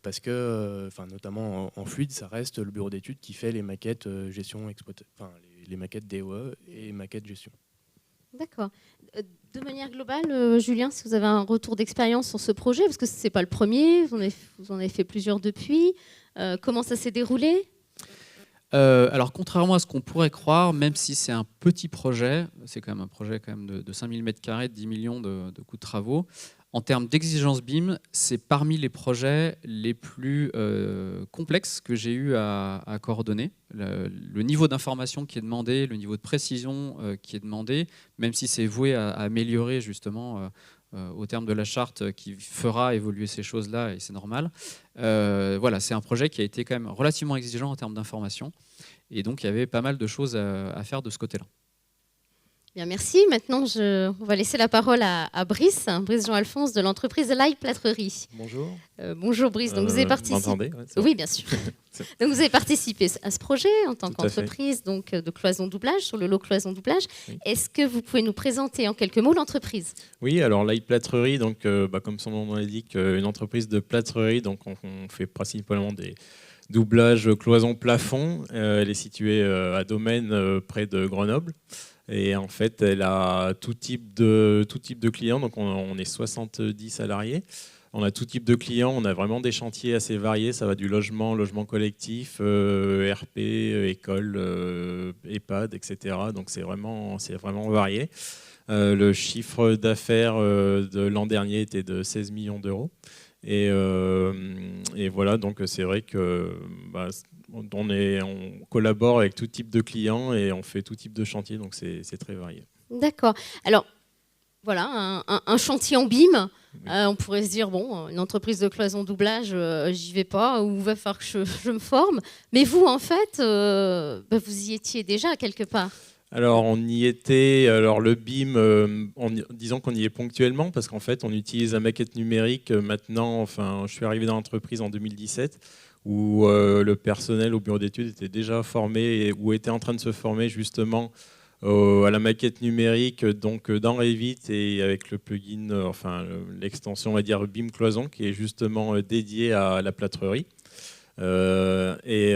Parce que, notamment en fluide, ça reste le bureau d'études qui fait les maquettes gestion, les maquettes DOE et maquettes gestion. D'accord. De manière globale, Julien, si vous avez un retour d'expérience sur ce projet, parce que ce n'est pas le premier, vous en avez fait plusieurs depuis, comment ça s'est déroulé ? Alors, contrairement à ce qu'on pourrait croire, même si c'est un petit projet, c'est quand même un projet de 5000 m², de 10 millions de coûts de travaux, en termes d'exigence BIM, c'est parmi les projets les plus complexes que j'ai eu à coordonner. Le niveau d'information qui est demandé, le niveau de précision qui est demandé, même si c'est voué à améliorer justement au terme de la charte qui fera évoluer ces choses-là, et c'est normal. Voilà, c'est un projet qui a été quand même relativement exigeant en termes d'information. Et donc, il y avait pas mal de choses à faire de ce côté-là. Bien, merci. Maintenant, on va laisser la parole à Brice Jean-Alphonse de l'entreprise Light Plâtrerie. Bonjour. Bonjour Brice. Donc, vous avez participé. Vous m'entendez ? Oui, bien sûr. Donc, vous avez participé à ce projet en tant qu'entreprise de cloison doublage, sur le lot cloison doublage. Oui. Est-ce que vous pouvez nous présenter en quelques mots l'entreprise ? Oui, alors Light Plâtrerie, donc, comme son nom l'indique, une entreprise de plâtrerie. Donc, on fait principalement des doublages cloison plafond. Elle est située à Domaine, près de Grenoble. Et en fait, elle a tout type de clients. Donc, on est 70 salariés. On a tout type de clients. On a vraiment des chantiers assez variés. Ça va du logement collectif, RP, école, EHPAD, etc. Donc, c'est vraiment varié. Le chiffre d'affaires de l'an dernier était de 16 millions d'euros. Et voilà, donc c'est vrai que on collabore avec tout type de clients et on fait tout type de chantier, donc c'est très varié. D'accord. Alors, voilà, un chantier en BIM. On pourrait se dire, bon, une entreprise de cloison doublage, j'y vais pas, ou va falloir que je me forme. Mais vous, en fait, vous y étiez déjà quelque part. Alors, on y était. Alors, le BIM, disons qu'on y est ponctuellement, parce qu'en fait, on utilise la maquette numérique maintenant. Enfin, je suis arrivé dans l'entreprise en 2017, où le personnel au bureau d'études était déjà formé ou était en train de se former justement à la maquette numérique, donc dans Revit et avec le plugin, l'extension, on va dire BIM Cloison, qui est justement dédié à la plâtrerie. Et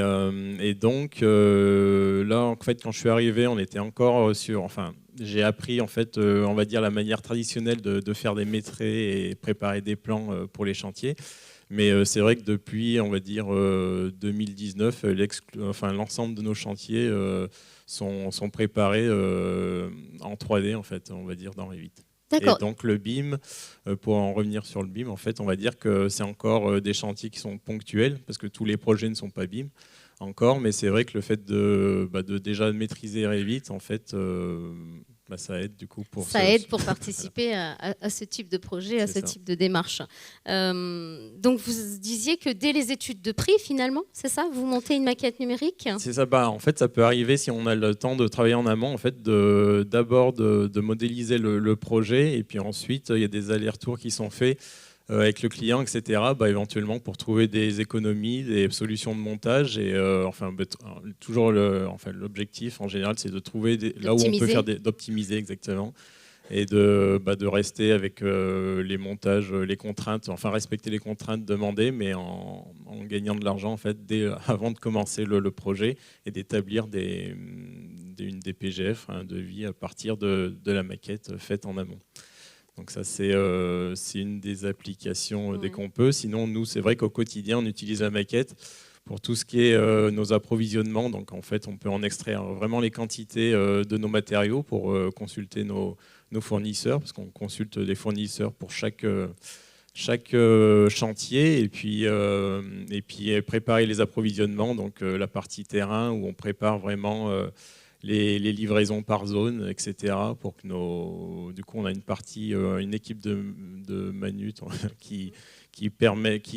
donc là, en fait, quand je suis arrivé, on était encore sur. Enfin, j'ai appris en fait, on va dire la manière traditionnelle de faire des métrés et préparer des plans pour les chantiers. Mais c'est vrai que depuis, on va dire 2019, l'ensemble de nos chantiers sont préparés en 3D, en fait, on va dire dans Revit. Et donc le BIM, pour en revenir sur le BIM, en fait, on va dire que c'est encore des chantiers qui sont ponctuels, parce que tous les projets ne sont pas BIM encore, mais c'est vrai que le fait de déjà maîtriser Revit, en fait, ça aide du coup pour participer à ce type de projet, à ce type de démarche. Donc vous disiez que dès les études de prix, finalement, c'est ça, vous montez une maquette numérique? C'est ça. En fait, ça peut arriver si on a le temps de travailler en amont, en fait, d'abord de modéliser le projet, et puis ensuite il y a des allers-retours qui sont faits avec le client, etc. Éventuellement pour trouver des économies, des solutions de montage. Et toujours l'objectif en général, c'est de trouver là où on peut faire d'optimiser exactement, et de rester avec les montages, les contraintes, respecter les contraintes demandées, mais en gagnant de l'argent en fait avant de commencer le projet, et d'établir une DPGF, un devis à partir de la maquette faite en amont. Donc ça, c'est une des applications dès qu'on peut. Sinon, nous, c'est vrai qu'au quotidien, on utilise la maquette pour tout ce qui est nos approvisionnements. Donc en fait, on peut en extraire vraiment les quantités de nos matériaux pour consulter nos fournisseurs, parce qu'on consulte des fournisseurs pour chaque chantier, et puis préparer les approvisionnements, donc la partie terrain où on prépare vraiment les livraisons par zone, etc. Pour que du coup, on a une équipe de manut qui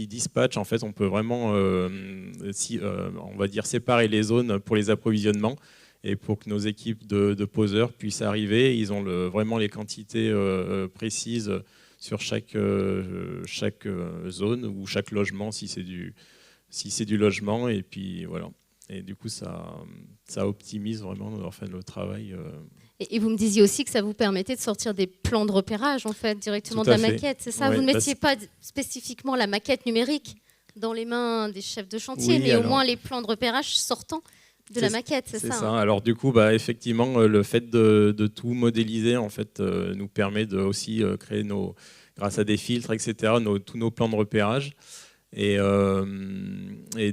dispatche. En fait, on peut vraiment, on va dire, séparer les zones pour les approvisionnements, et pour que nos équipes de poseurs puissent arriver. Ils ont vraiment les quantités précises sur chaque zone ou chaque logement, si c'est du logement, et puis voilà. Et du coup, ça optimise vraiment le travail. Et vous me disiez aussi que ça vous permettait de sortir des plans de repérage, en fait, directement de la maquette. C'est ça, vous ne mettiez pas spécifiquement la maquette numérique dans les mains des chefs de chantier, mais au moins les plans de repérage sortant de la maquette, c'est ça. Ça. Alors du coup, effectivement, le fait de tout modéliser, en fait, nous permet de aussi créer grâce à des filtres, etc., tous nos plans de repérage. Et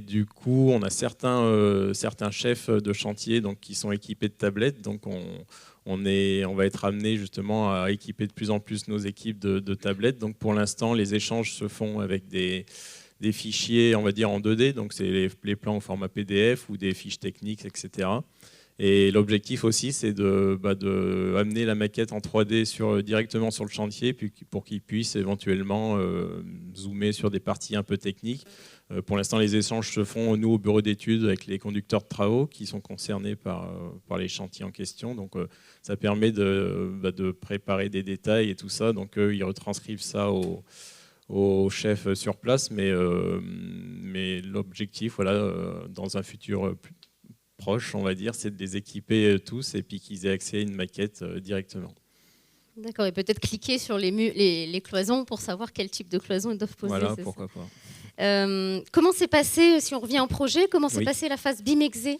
du coup, on a certains chefs de chantier qui sont équipés de tablettes. Donc, on va être amené justement à équiper de plus en plus nos équipes de tablettes. Donc, pour l'instant, les échanges se font avec des fichiers, on va dire, en 2D. Donc, c'est les plans au format PDF ou des fiches techniques, etc. Et l'objectif aussi, c'est de amener la maquette en 3D directement sur le chantier, puis pour qu'ils puissent éventuellement zoomer sur des parties un peu techniques. Pour l'instant, les échanges se font, nous, au bureau d'études, avec les conducteurs de travaux qui sont concernés par les chantiers en question. Donc, ça permet de préparer des détails et tout ça. Donc, ils retranscrivent ça aux chefs sur place. Mais l'objectif, dans un futur proche, on va dire, c'est de les équiper tous, et puis qu'ils aient accès à une maquette directement. D'accord, et peut-être cliquer sur les cloisons pour savoir quel type de cloison ils doivent poser. Voilà, pourquoi pas. Comment s'est passé, si on revient au projet, comment s'est passée la phase BIM Exé ?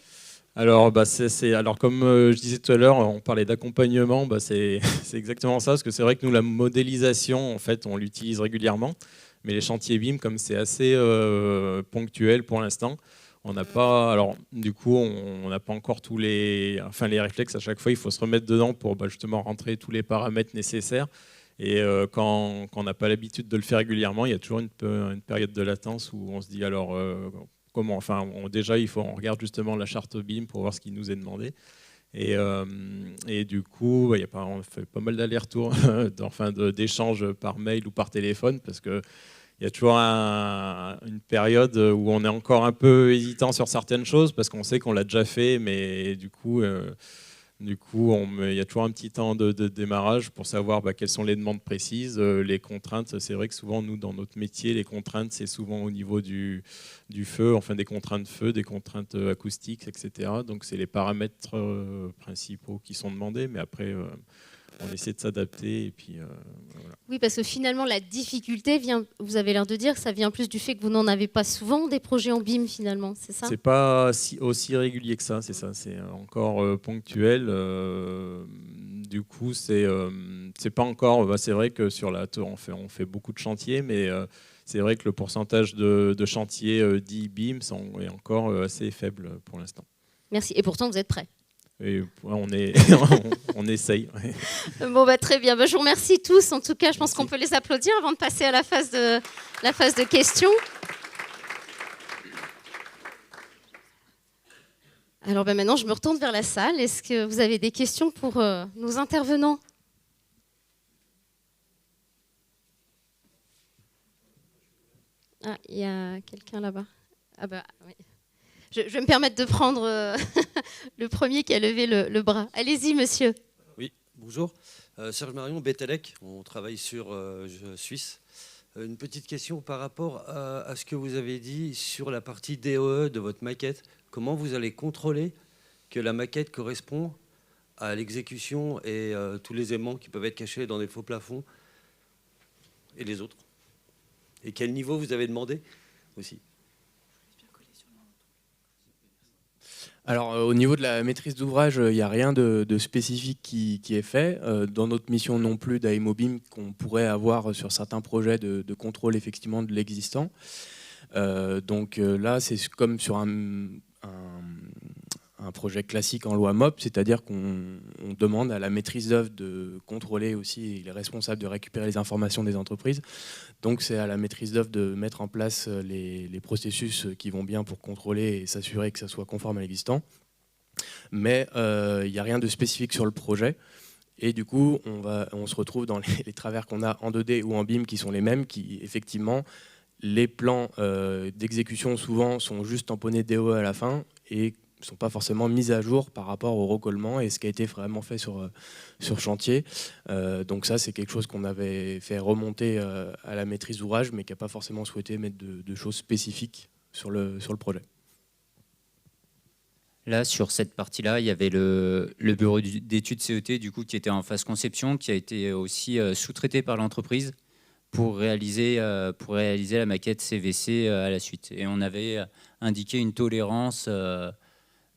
Alors, alors comme je disais tout à l'heure, on parlait d'accompagnement, c'est exactement ça, parce que c'est vrai que nous, la modélisation, en fait, on l'utilise régulièrement, mais les chantiers BIM, comme c'est assez ponctuel pour l'instant, on n'a pas, alors du coup, on n'a pas encore tous les réflexes. À chaque fois, il faut se remettre dedans pour justement rentrer tous les paramètres nécessaires. Et quand on n'a pas l'habitude de le faire régulièrement, il y a toujours une période de latence où on se dit alors comment, déjà on regarde justement la charte BIM pour voir ce qui nous est demandé. Et du coup, on fait pas mal d'allers-retours, d'échanges par mail ou par téléphone, parce que il y a toujours une période où on est encore un peu hésitant sur certaines choses parce qu'on sait qu'on l'a déjà fait, mais du coup, il y a toujours un petit temps de démarrage pour savoir quelles sont les demandes précises, les contraintes. C'est vrai que souvent, nous, dans notre métier, les contraintes, c'est souvent au niveau du feu, des contraintes feu, des contraintes acoustiques, etc. Donc, c'est les paramètres principaux qui sont demandés, mais après, on essaie de s'adapter et puis voilà. Oui, parce que finalement, la difficulté vient, vous avez l'air de dire que ça vient plus du fait que vous n'en avez pas souvent des projets en BIM finalement, c'est ça? C'est pas aussi régulier que ça, c'est ça. C'est encore ponctuel. Du coup, c'est pas encore. C'est vrai que sur la tour, on fait beaucoup de chantiers, mais c'est vrai que le pourcentage de chantiers dits BIM est encore assez faible pour l'instant. Merci. Et pourtant, vous êtes prêts. Et on essaye. Bon, très bien. Je vous remercie tous. En tout cas, je pense qu'on peut les applaudir avant de passer à la phase de questions. Alors maintenant, je me retourne vers la salle. Est-ce que vous avez des questions pour nos intervenants? Ah, il y a quelqu'un là-bas. Ah oui. Je vais me permettre de prendre le premier qui a levé le bras. Allez-y, monsieur. Oui, bonjour. Serge Marion, Betelec, on travaille sur Suisse. Une petite question par rapport à ce que vous avez dit sur la partie DOE de votre maquette. Comment vous allez contrôler que la maquette correspond à l'exécution et tous les éléments qui peuvent être cachés dans des faux plafonds et les autres? Et quel niveau vous avez demandé aussi? Alors, au niveau de la maîtrise d'ouvrage, il n'y a rien de spécifique qui est fait. Dans notre mission non plus d'AEMOBIM qu'on pourrait avoir sur certains projets de contrôle effectivement de l'existant. Donc là, c'est comme sur un projet classique en loi MOP, c'est-à-dire qu'on demande à la maîtrise d'œuvre de contrôler aussi, il est responsable de récupérer les informations des entreprises. Donc c'est à la maîtrise d'œuvre de mettre en place les processus qui vont bien pour contrôler et s'assurer que ça soit conforme à l'existant. Mais il n'y a rien de spécifique sur le projet. Et du coup, on se retrouve dans les travers qu'on a en 2D ou en BIM qui sont les mêmes, qui effectivement, les plans d'exécution souvent sont juste tamponnés DOE à la fin et ne sont pas forcément mis à jour par rapport au recollement et ce qui a été vraiment fait sur chantier. Donc ça, c'est quelque chose qu'on avait fait remonter à la maîtrise d'ouvrage, mais qui n'a pas forcément souhaité mettre de choses spécifiques sur le projet. Là, sur cette partie-là, il y avait le bureau d'études CET du coup, qui était en phase conception, qui a été aussi sous-traité par l'entreprise pour réaliser la maquette CVC à la suite. Et on avait indiqué une tolérance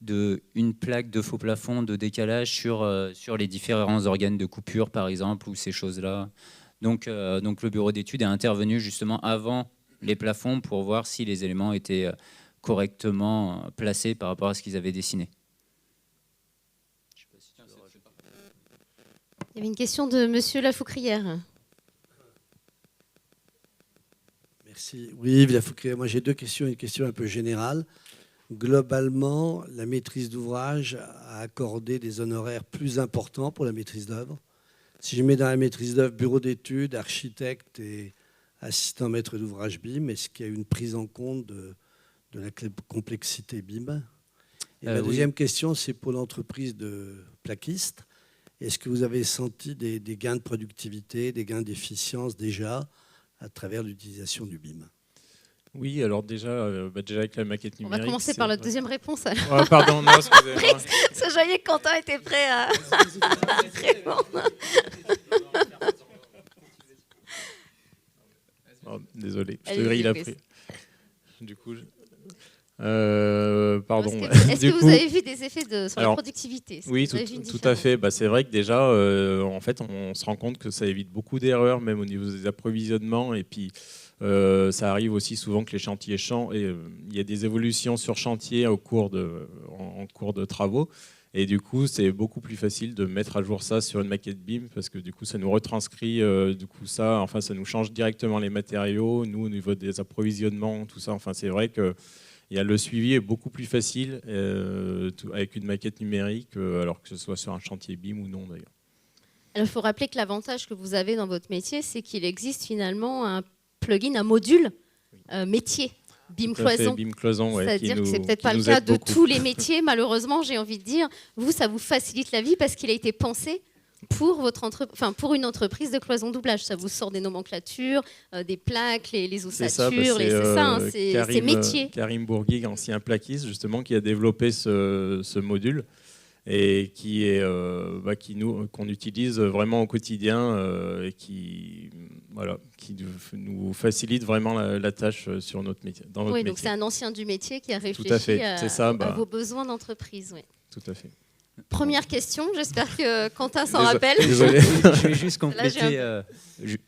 d'une plaque de faux plafond de décalage sur les différents organes de coupure, par exemple, ou ces choses-là. Donc le bureau d'études est intervenu justement avant les plafonds pour voir si les éléments étaient correctement placés par rapport à ce qu'ils avaient dessiné. Il y avait une question de monsieur Lafoucrière. Merci. Oui, Lafoucrière. Moi, j'ai deux questions. Une question un peu générale. Globalement, la maîtrise d'ouvrage a accordé des honoraires plus importants pour la maîtrise d'œuvre. Si je mets dans la maîtrise d'œuvre bureau d'études, architecte et assistant maître d'ouvrage BIM, est-ce qu'il y a une prise en compte de la complexité BIM? Et la deuxième question, c'est pour l'entreprise de plaquistes. Est-ce que vous avez senti des gains de productivité, des gains d'efficience déjà à travers l'utilisation du BIM? Oui, alors déjà avec la maquette numérique. On va commencer par la deuxième réponse. Alors. Oh, pardon, non, excusez-moi. Je voyais que Quentin était prêt à répondre. Oh, désolé, je te grille après. Du coup, Pardon. Est-ce Du que coup, vous avez vu des effets sur la alors, productivité? Est-ce que oui, vous avez vu une tout à différence? fait. Bah, c'est vrai que déjà, en fait, on se rend compte que ça évite beaucoup d'erreurs, même au niveau des approvisionnements. Et puis, ça arrive aussi souvent que les chantiers changent. Et il y a des évolutions sur chantier en cours de travaux. Et du coup, c'est beaucoup plus facile de mettre à jour ça sur une maquette BIM parce que du coup, ça nous retranscrit du coup ça. Enfin, ça nous change directement les matériaux. Nous, au niveau des approvisionnements, tout ça. Enfin, c'est vrai que le suivi est beaucoup plus facile avec une maquette numérique, alors que ce soit sur un chantier BIM ou non d'ailleurs. Alors, il faut rappeler que l'avantage que vous avez dans votre métier, c'est qu'il existe finalement un plugin, un module métier, BIM Tout à fait, Cloison. BIM Cloison, ouais, C'est-à-dire que c'est qui peut-être pas le nous cas aide de beaucoup. tous les métiers, malheureusement, j'ai envie de dire. Vous, ça vous facilite la vie parce qu'il a été pensé pour pour une entreprise de cloison doublage. Ça vous sort des nomenclatures, des plaques, les ossature, c'est métier. Karim Bourguig, ancien plaquiste, justement, qui a développé ce module et qu'on utilise vraiment au quotidien et qui nous facilite vraiment la tâche sur notre métier. Dans notre Oui, métier. donc c'est un ancien du métier qui a réfléchi Tout à fait, à vos besoins d'entreprise. Oui. Tout à fait. Première question, j'espère que Quentin s'en rappelle. Désolé. Je vais juste compléter. Là, Je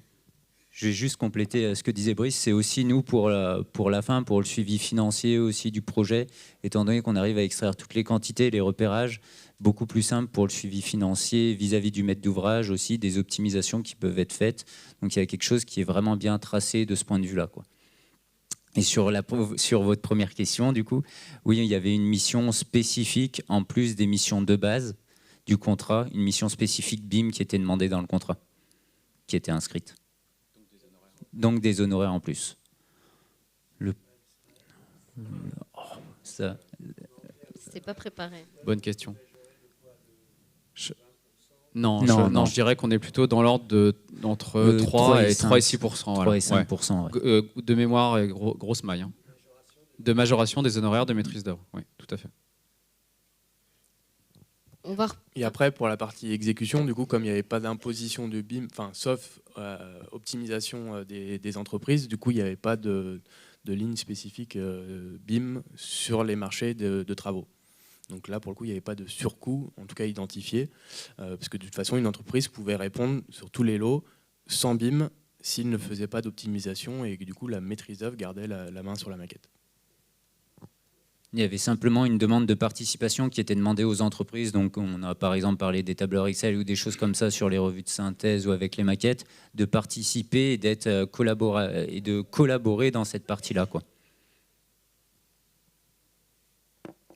vais juste compléter ce que disait Brice. C'est aussi nous pour la fin, pour le suivi financier aussi du projet, étant donné qu'on arrive à extraire toutes les quantités, les repérages, beaucoup plus simple pour le suivi financier vis-à-vis du maître d'ouvrage aussi, des optimisations qui peuvent être faites. Donc il y a quelque chose qui est vraiment bien tracé de ce point de vue-là, quoi. Et sur votre première question, du coup, oui, il y avait une mission spécifique en plus des missions de base du contrat, une mission spécifique BIM qui était demandée dans le contrat, qui était inscrite. Donc des honoraires en plus. Ça. C'était pas préparé. Bonne question. Non. Je dirais qu'on est plutôt dans l'ordre entre 3 et 6%. 3 et 5%. Ouais. De mémoire, et grosse maille. Hein. De majoration des honoraires de maîtrise d'œuvre. Oui, tout à fait. Et après, pour la partie exécution, du coup, comme il n'y avait pas d'imposition de BIM, sauf optimisation des entreprises, du coup, il n'y avait pas de ligne spécifique BIM sur les marchés de travaux. Donc là, pour le coup, il n'y avait pas de surcoût, en tout cas identifié, parce que de toute façon, une entreprise pouvait répondre sur tous les lots sans BIM s'il ne faisait pas d'optimisation et que du coup, la maîtrise d'œuvre gardait la main sur la maquette. Il y avait simplement une demande de participation qui était demandée aux entreprises. Donc, on a par exemple parlé des tableurs Excel ou des choses comme ça sur les revues de synthèse ou avec les maquettes, de participer et de collaborer dans cette partie-là, quoi.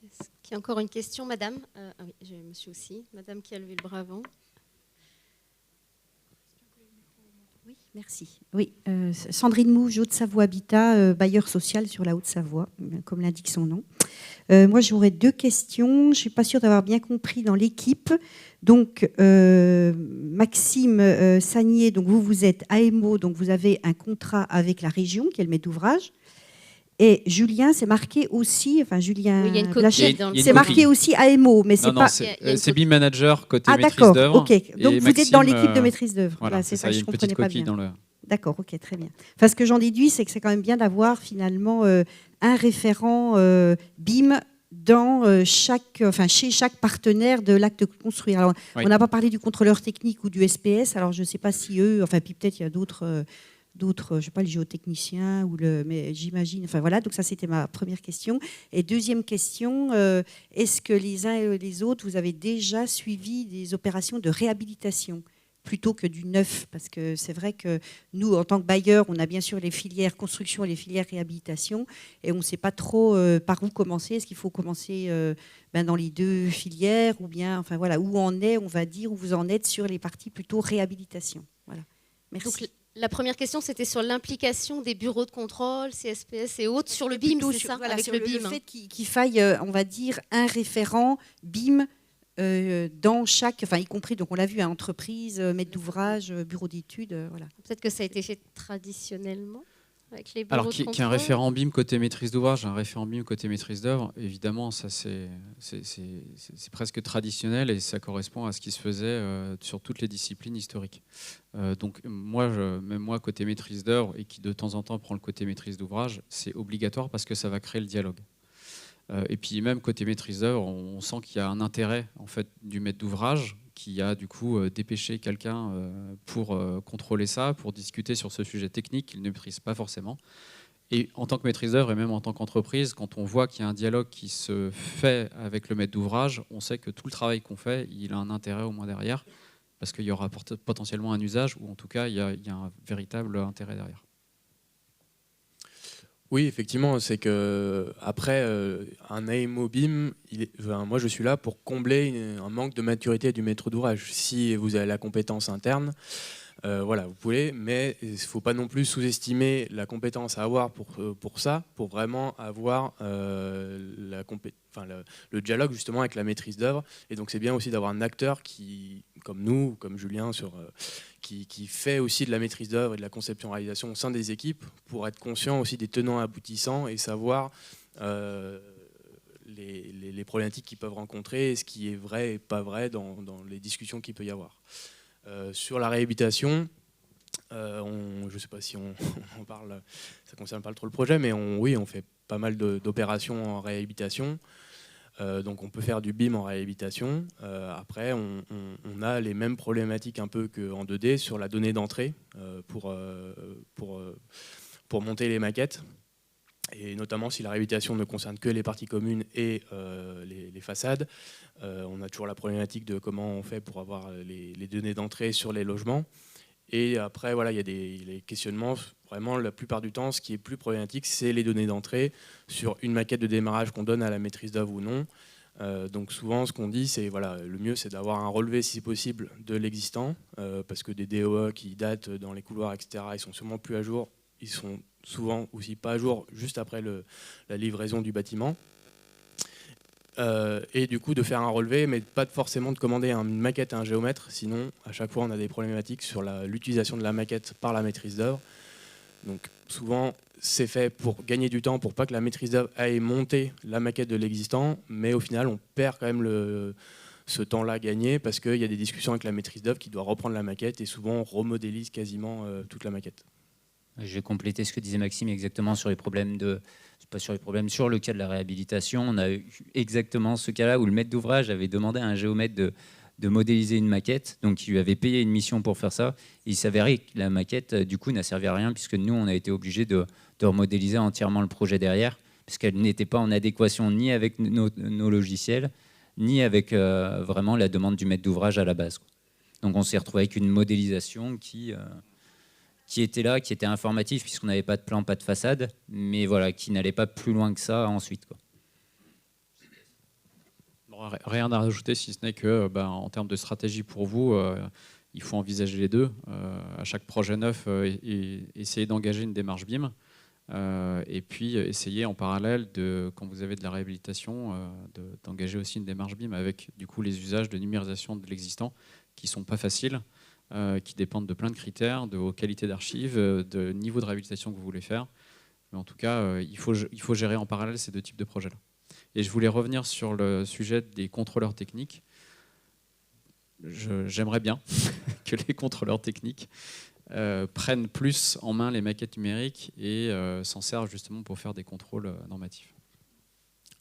Est-ce qu'il y a encore une question, madame? Oui, j'ai monsieur aussi. Madame qui a levé le bras avant. Oui, merci. Oui, Sandrine Mouge, Haute-Savoie Habitat, bailleur social sur la Haute-Savoie, comme l'indique son nom. Moi, j'aurais deux questions. Je ne suis pas sûre d'avoir bien compris dans l'équipe. Donc, Maxime Sagnier, donc vous êtes AMO, donc vous avez un contrat avec la région, qui est le maître d'ouvrage. Et Julien, c'est marqué aussi, Julien oui, il y a une Blanchet, coquille c'est marqué aussi AMO, mais c'est pas... c'est BIM Manager côté maîtrise d'accord, d'œuvre. ok. Donc vous êtes dans l'équipe de maîtrise d'œuvre. Voilà, c'est ça, il y a une petite coquille dans le... D'accord, ok, très bien. Enfin, ce que j'en déduis, c'est que c'est quand même bien d'avoir finalement un référent BIM dans chez chaque partenaire de l'acte construire. Alors, oui. On n'a pas parlé du contrôleur technique ou du SPS, alors je ne sais pas si eux, puis peut-être il y a d'autres, je sais pas, le géotechnicien mais j'imagine. Enfin voilà, donc ça c'était ma première question. Et deuxième question, est-ce que les uns et les autres, vous avez déjà suivi des opérations de réhabilitation plutôt que du neuf? Parce que c'est vrai que nous, en tant que bailleurs, on a bien sûr les filières construction et les filières réhabilitation, et on ne sait pas trop par où commencer. Est-ce qu'il faut commencer dans les deux filières, ou bien, où où vous en êtes sur les parties plutôt réhabilitation? Voilà. Merci. Donc, la première question, c'était sur l'implication des bureaux de contrôle, CSPS et autres, sur le BIM, c'est ça, voilà, avec sur le BIM. Le fait qu'il faille, on va dire, un référent BIM dans chaque, y compris, donc on l'a vu, entreprise, maître d'ouvrage, bureau d'études, voilà. Peut-être que ça a été fait traditionnellement avec les bureaux Alors, de qu'il y ait contrôle. un référent BIM côté maîtrise d'ouvrage, un référent BIM côté maîtrise d'œuvre, évidemment, ça c'est presque traditionnel et ça correspond à ce qui se faisait sur toutes les disciplines historiques. Donc même moi, côté maîtrise d'œuvre, et qui de temps en temps prend le côté maîtrise d'ouvrage, c'est obligatoire parce que ça va créer le dialogue. Et puis même côté maîtrise d'œuvre, on sent qu'il y a un intérêt en fait du maître d'ouvrage qui a du coup dépêché quelqu'un pour contrôler ça, pour discuter sur ce sujet technique qu'il ne maîtrise pas forcément. Et en tant que maîtrise d'œuvre et même en tant qu'entreprise, quand on voit qu'il y a un dialogue qui se fait avec le maître d'ouvrage, on sait que tout le travail qu'on fait, il a un intérêt au moins derrière, parce qu'il y aura potentiellement un usage, ou en tout cas, il y a un véritable intérêt derrière. Oui, effectivement, c'est que après un AMO BIM, moi je suis là pour combler un manque de maturité du maître d'ouvrage. Si vous avez la compétence interne, voilà, vous pouvez, mais il ne faut pas non plus sous-estimer la compétence à avoir pour ça, pour vraiment avoir le dialogue justement avec la maîtrise d'œuvre. Et donc c'est bien aussi d'avoir un acteur qui, comme nous, comme Julien, qui fait aussi de la maîtrise d'œuvre et de la conception-réalisation au sein des équipes pour être conscient aussi des tenants aboutissants et savoir les problématiques qu'ils peuvent rencontrer, et ce qui est vrai et pas vrai dans les discussions qu'il peut y avoir. Sur la réhabilitation, je ne sais pas si on parle, ça ne concerne pas trop le projet, mais oui, on fait pas mal d'opérations en réhabilitation. Donc on peut faire du BIM en réhabilitation. Après, on a les mêmes problématiques un peu qu'en 2D sur la donnée d'entrée pour monter les maquettes. Et notamment si la réhabilitation ne concerne que les parties communes et les façades, on a toujours la problématique de comment on fait pour avoir les données d'entrée sur les logements. Et après, voilà, il y a les questionnements. Vraiment, la plupart du temps, ce qui est plus problématique, c'est les données d'entrée sur une maquette de démarrage qu'on donne à la maîtrise d'œuvre ou non. Donc souvent, ce qu'on dit, c'est voilà, le mieux, c'est d'avoir un relevé, si possible, de l'existant, parce que des DOE qui datent dans les couloirs, etc., ils sont sûrement plus à jour. Ils sont souvent aussi pas à jour juste après la livraison du bâtiment. Et du coup de faire un relevé, mais pas forcément de commander une maquette à un géomètre, sinon à chaque fois on a des problématiques sur l'utilisation de la maquette par la maîtrise d'œuvre. Donc souvent c'est fait pour gagner du temps, pour pas que la maîtrise d'œuvre aille monter la maquette de l'existant, mais au final on perd quand même ce temps-là gagné parce qu'il y a des discussions avec la maîtrise d'œuvre qui doit reprendre la maquette et souvent on remodélise quasiment toute la maquette. Je vais compléter ce que disait Maxime exactement sur les problèmes sur le cas de la réhabilitation. On a eu exactement ce cas-là où le maître d'ouvrage avait demandé à un géomètre de modéliser une maquette, donc il lui avait payé une mission pour faire ça. Et il s'avérait que la maquette, du coup, n'a servi à rien puisque nous, on a été obligés de remodéliser entièrement le projet derrière, puisqu'elle n'était pas en adéquation ni avec nos logiciels, ni avec vraiment la demande du maître d'ouvrage à la base. Donc on s'est retrouvé avec une modélisation qui était là, qui était informatif puisqu'on n'avait pas de plan, pas de façade, mais voilà, qui n'allait pas plus loin que ça ensuite, quoi. Rien à rajouter si ce n'est que, en termes de stratégie pour vous, il faut envisager les deux. À chaque projet neuf, essayer d'engager une démarche BIM, et puis essayer en parallèle, quand vous avez de la réhabilitation, d'engager aussi une démarche BIM avec du coup les usages de numérisation de l'existant qui ne sont pas faciles, qui dépendent de plein de critères, de qualité d'archives, de niveau de réhabilitation que vous voulez faire. Mais en tout cas, il faut gérer en parallèle ces deux types de projets-là. Et je voulais revenir sur le sujet des contrôleurs techniques. J'aimerais bien que les contrôleurs techniques prennent plus en main les maquettes numériques et s'en servent justement pour faire des contrôles normatifs.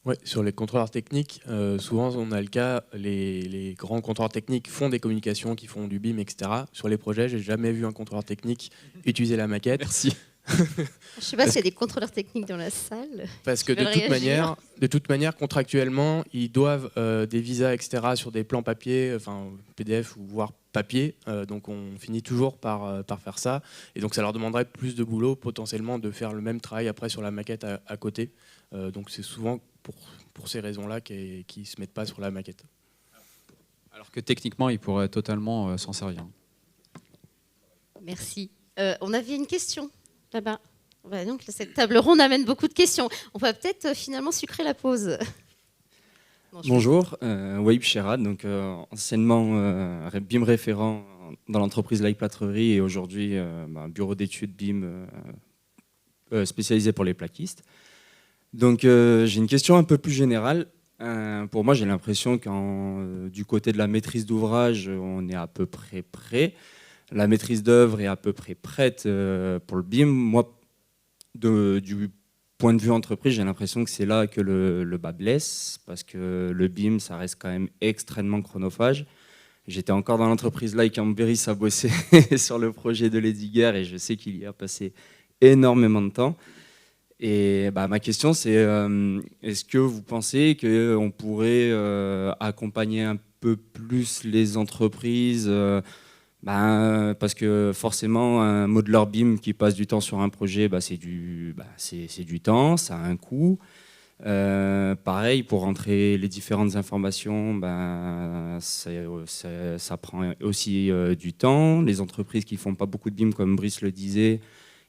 Ouais, sur les contrôleurs techniques, souvent on a le cas, les grands contrôleurs techniques font des communications, qui font du BIM, etc. Sur les projets, j'ai jamais vu un contrôleur technique utiliser la maquette. Merci. Je ne sais pas s'il y a des contrôleurs techniques dans la salle. Parce que de toute manière, contractuellement, ils doivent des visas, etc. sur des plans papier, enfin PDF ou voire papier. Donc on finit toujours par faire ça. Et donc ça leur demanderait plus de boulot, potentiellement, de faire le même travail après sur la maquette à côté. Donc c'est souvent pour ces raisons-là qu'ils ne se mettent pas sur la maquette. Alors que techniquement, ils pourraient totalement s'en servir. Merci. On avait une question là-bas. Donc, cette table ronde amène beaucoup de questions. On va peut-être finalement sucrer la pause. Bonjour, Waïb Sherad, donc anciennement BIM référent dans l'entreprise Like Plâtrerie et aujourd'hui bureau d'études BIM spécialisé pour les plaquistes. Donc j'ai une question un peu plus générale. Pour moi, j'ai l'impression que du côté de la maîtrise d'ouvrage, on est à peu près prêt. La maîtrise d'œuvre est à peu près prête pour le BIM. Moi, du point de vue entreprise, j'ai l'impression que c'est là que le bas blesse, parce que le BIM, ça reste quand même extrêmement chronophage. J'étais encore dans l'entreprise là quand Béris a bossé sur le projet de Lesdiguières et je sais qu'il y a passé énormément de temps. Et ma question, c'est est-ce que vous pensez qu'on pourrait accompagner un peu plus les entreprises parce que forcément, un modeler BIM qui passe du temps sur un projet, c'est du temps, ça a un coût. Pareil, pour rentrer les différentes informations, ça prend aussi du temps. Les entreprises qui ne font pas beaucoup de BIM, comme Brice le disait,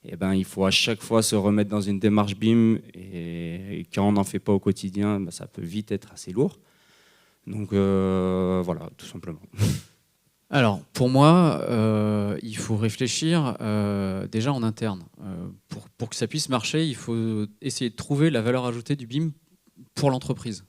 il faut à chaque fois se remettre dans une démarche BIM. Et quand on n'en fait pas au quotidien, ça peut vite être assez lourd. Donc voilà, tout simplement. Alors, pour moi, il faut réfléchir déjà en interne. Pour que ça puisse marcher, il faut essayer de trouver la valeur ajoutée du BIM pour l'entreprise.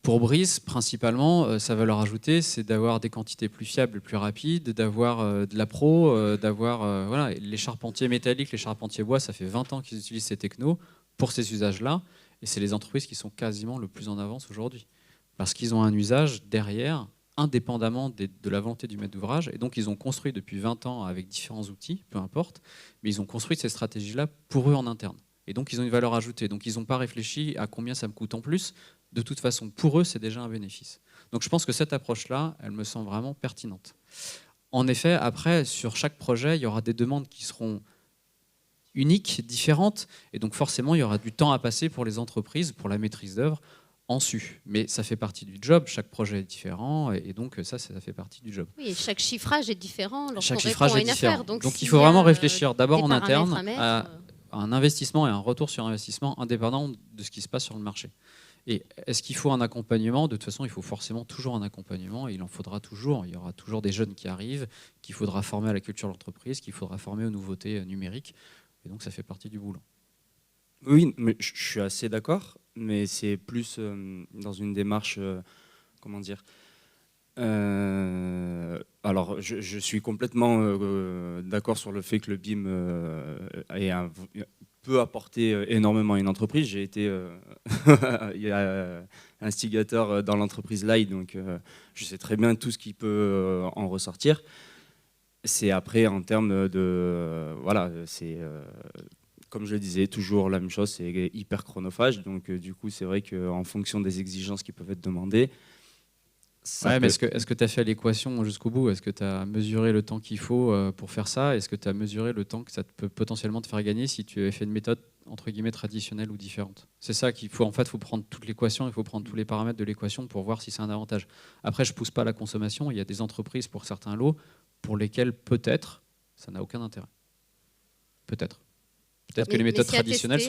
Pour Brice, principalement, sa valeur ajoutée, c'est d'avoir des quantités plus fiables, plus rapides, d'avoir de la pro, d'avoir voilà, les charpentiers métalliques, les charpentiers bois, ça fait 20 ans qu'ils utilisent ces technos pour ces usages-là, et c'est les entreprises qui sont quasiment le plus en avance aujourd'hui, parce qu'ils ont un usage derrière, indépendamment de la volonté du maître d'ouvrage, et donc ils ont construit depuis 20 ans avec différents outils, peu importe, mais ils ont construit ces stratégies-là pour eux en interne. Et donc, ils ont une valeur ajoutée. Donc, ils n'ont pas réfléchi à combien ça me coûte en plus. De toute façon, pour eux, c'est déjà un bénéfice. Donc, je pense que cette approche-là, elle me semble vraiment pertinente. En effet, après, sur chaque projet, il y aura des demandes qui seront uniques, différentes. Et donc, forcément, il y aura du temps à passer pour les entreprises, pour la maîtrise d'œuvre, en su. Mais ça fait partie du job. Chaque projet est différent. Et donc, ça fait partie du job. Oui, et chaque chiffrage est différent. Chaque chiffrage est différent. Affaire. Donc il faut vraiment réfléchir d'abord en interne à un investissement et un retour sur investissement indépendant de ce qui se passe sur le marché. Et est-ce qu'il faut un accompagnement ? De toute façon, il faut forcément toujours un accompagnement et il en faudra toujours. Il y aura toujours des jeunes qui arrivent, qu'il faudra former à la culture de l'entreprise, qu'il faudra former aux nouveautés numériques. Et donc, ça fait partie du boulot. Oui, mais je suis assez d'accord, mais c'est plus dans une démarche, comment dire. Alors, je suis complètement d'accord sur le fait que le BIM peut apporter énormément à une entreprise. J'ai été instigateur dans l'entreprise Light, donc je sais très bien tout ce qui peut en ressortir. C'est après en termes de... voilà, c'est... comme je le disais, toujours la même chose, c'est hyper chronophage. Donc du coup, c'est vrai qu'en fonction des exigences qui peuvent être demandées, ouais, mais est-ce que tu as fait l'équation jusqu'au bout ? Est-ce que tu as mesuré le temps qu'il faut pour faire ça ? Est-ce que tu as mesuré le temps que ça peut potentiellement te faire gagner si tu avais fait une méthode entre guillemets traditionnelle ou différente ? C'est ça qu'il faut. En fait, il faut prendre toute l'équation, il faut prendre tous les paramètres de l'équation pour voir si c'est un avantage. Après, je ne pousse pas la consommation. Il y a des entreprises pour certains lots pour lesquels peut-être ça n'a aucun intérêt. Peut-être. Peut-être que les méthodes traditionnelles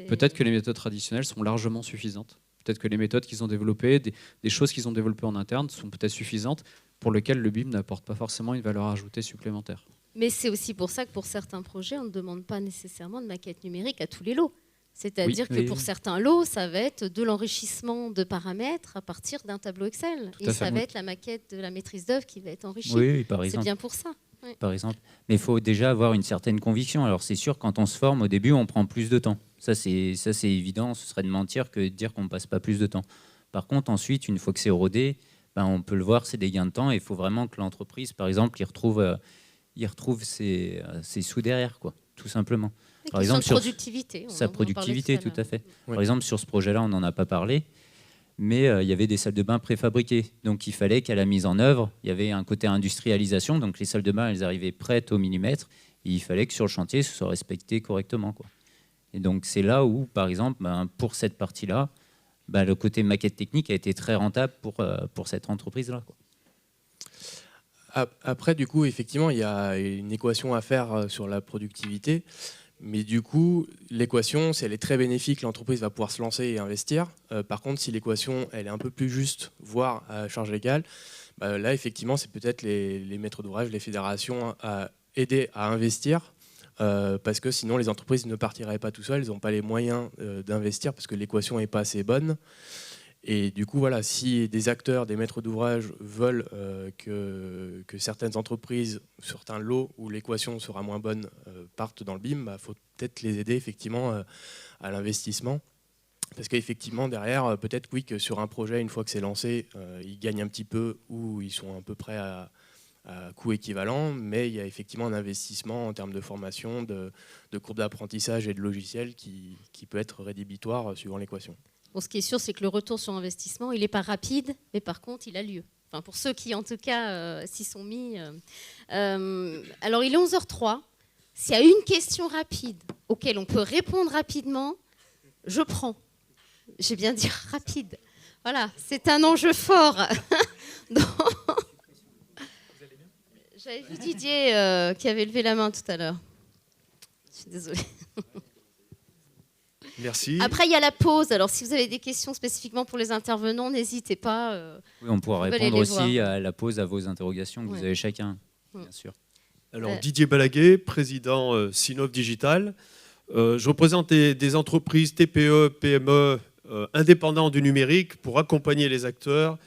peut-être que les méthodes traditionnelles sont largement suffisantes. Peut-être que les méthodes qu'ils ont développées, des choses qu'ils ont développées en interne sont peut-être suffisantes pour lesquelles le BIM n'apporte pas forcément une valeur ajoutée supplémentaire. Mais c'est aussi pour ça que pour certains projets, on ne demande pas nécessairement de maquette numérique à tous les lots. C'est-à-dire que pour certains lots, ça va être de l'enrichissement de paramètres à partir d'un tableau Excel. Et ça va être la maquette de la maîtrise d'œuvre qui va être enrichie. Oui, par exemple. C'est bien pour ça. Oui. Par exemple. Mais il faut déjà avoir une certaine conviction. Alors c'est sûr, quand on se forme au début, on prend plus de temps. Ça c'est évident, ce serait de mentir que de dire qu'on ne passe pas plus de temps. Par contre, ensuite, une fois que c'est rodé, on peut le voir, c'est des gains de temps. Et il faut vraiment que l'entreprise, par exemple, il retrouve ses sous derrière, quoi, tout simplement. Par exemple, sur sa productivité, tout à fait. Oui. Par exemple, sur ce projet-là, on n'en a pas parlé, mais il y avait des salles de bain préfabriquées. Donc il fallait qu'à la mise en œuvre, il y avait un côté industrialisation. Donc les salles de bain, elles arrivaient prêtes au millimètre. Et il fallait que sur le chantier, ce soit respecté correctement, quoi. Et donc c'est là où, par exemple, pour cette partie-là, le côté maquette technique a été très rentable pour cette entreprise-là, quoi. Après, du coup, effectivement, il y a une équation à faire sur la productivité. Mais du coup, l'équation, si elle est très bénéfique, l'entreprise va pouvoir se lancer et investir. Par contre, si l'équation elle est un peu plus juste, voire à charge égale, là, effectivement, c'est peut-être les maîtres d'ouvrage, les fédérations à aider à investir. Parce que sinon, les entreprises ne partiraient pas tout seules. Elles n'ont pas les moyens d'investir parce que l'équation n'est pas assez bonne. Et du coup, voilà, si des acteurs, des maîtres d'ouvrage veulent que certaines entreprises, certains lots où l'équation sera moins bonne, partent dans le BIM, il faut peut-être les aider effectivement à l'investissement. Parce qu'effectivement, derrière, peut-être oui, que sur un projet, une fois que c'est lancé, ils gagnent un petit peu ou ils sont à peu près à coût équivalent, mais il y a effectivement un investissement en termes de formation, de courbe d'apprentissage et de logiciels qui peut être rédhibitoire suivant l'équation. Bon, ce qui est sûr, c'est que le retour sur investissement, il n'est pas rapide, mais par contre, il a lieu. Enfin, pour ceux qui, en tout cas, s'y sont mis. Alors, il est 11h03. S'il y a une question rapide auquel on peut répondre rapidement, je prends. J'ai bien dit rapide. Voilà, c'est un enjeu fort. J'avais vu Didier qui avait levé la main tout à l'heure. Je suis désolée. Merci. Après, il y a la pause. Alors, si vous avez des questions spécifiquement pour les intervenants, n'hésitez pas. Oui, on pourra répondre aussi à la pause à vos interrogations que vous avez chacun, bien sûr. Alors, Didier Balaguet, président Sinov Digital. Je représente des entreprises TPE, PME, indépendants du numérique pour accompagner les acteurs,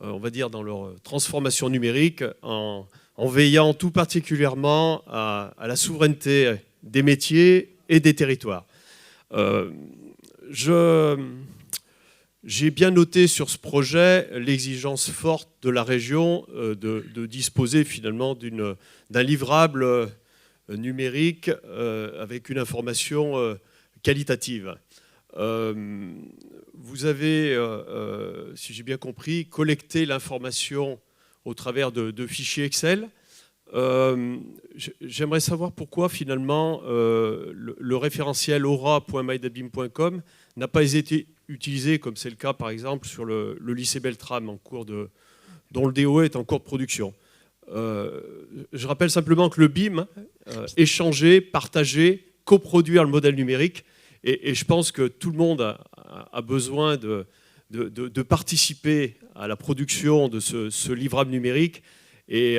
on va dire, dans leur transformation numérique en veillant tout particulièrement à la souveraineté des métiers et des territoires. J'ai bien noté sur ce projet l'exigence forte de la région de disposer finalement d'un livrable numérique avec une information qualitative. Vous avez, si j'ai bien compris, collecté l'information au travers de fichiers Excel. J'aimerais savoir pourquoi finalement le référentiel aura.mydabim.com n'a pas été utilisé, comme c'est le cas par exemple sur le lycée Beltrame dont le DOE est en cours de production. Je rappelle simplement que le BIM, échanger, partager, coproduire le modèle numérique, et je pense que tout le monde a besoin de participer à la production de ce livrable numérique, et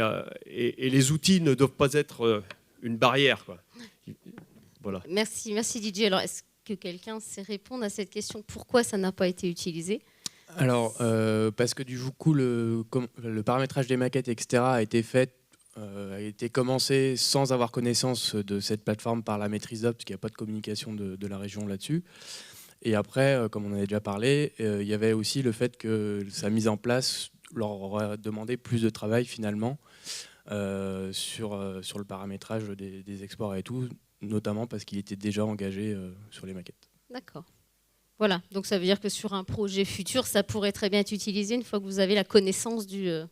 les outils ne doivent pas être une barrière, quoi. Voilà. Merci Didier. Alors, est-ce que quelqu'un sait répondre à cette question? Pourquoi ça n'a pas été utilisé? Alors, parce que du coup, le paramétrage des maquettes, etc., a été commencé sans avoir connaissance de cette plateforme par la maîtrise d'œuvre, parce qu'il n'y a pas de communication de la région là-dessus. Et après, comme on avait déjà parlé, il y avait aussi le fait que sa mise en place leur aurait demandé plus de travail finalement sur le paramétrage des exports et tout, notamment parce qu'il était déjà engagé sur les maquettes. D'accord. Voilà, donc ça veut dire que sur un projet futur, ça pourrait très bien être utilisé une fois que vous avez la connaissance de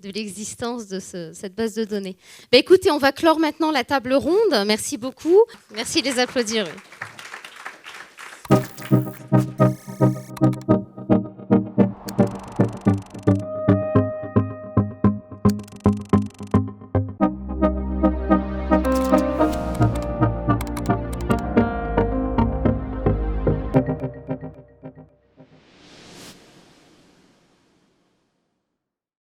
l'existence de cette base de données. Ben écoutez, on va clore maintenant la table ronde. Merci beaucoup. Merci de les applaudir. Oui.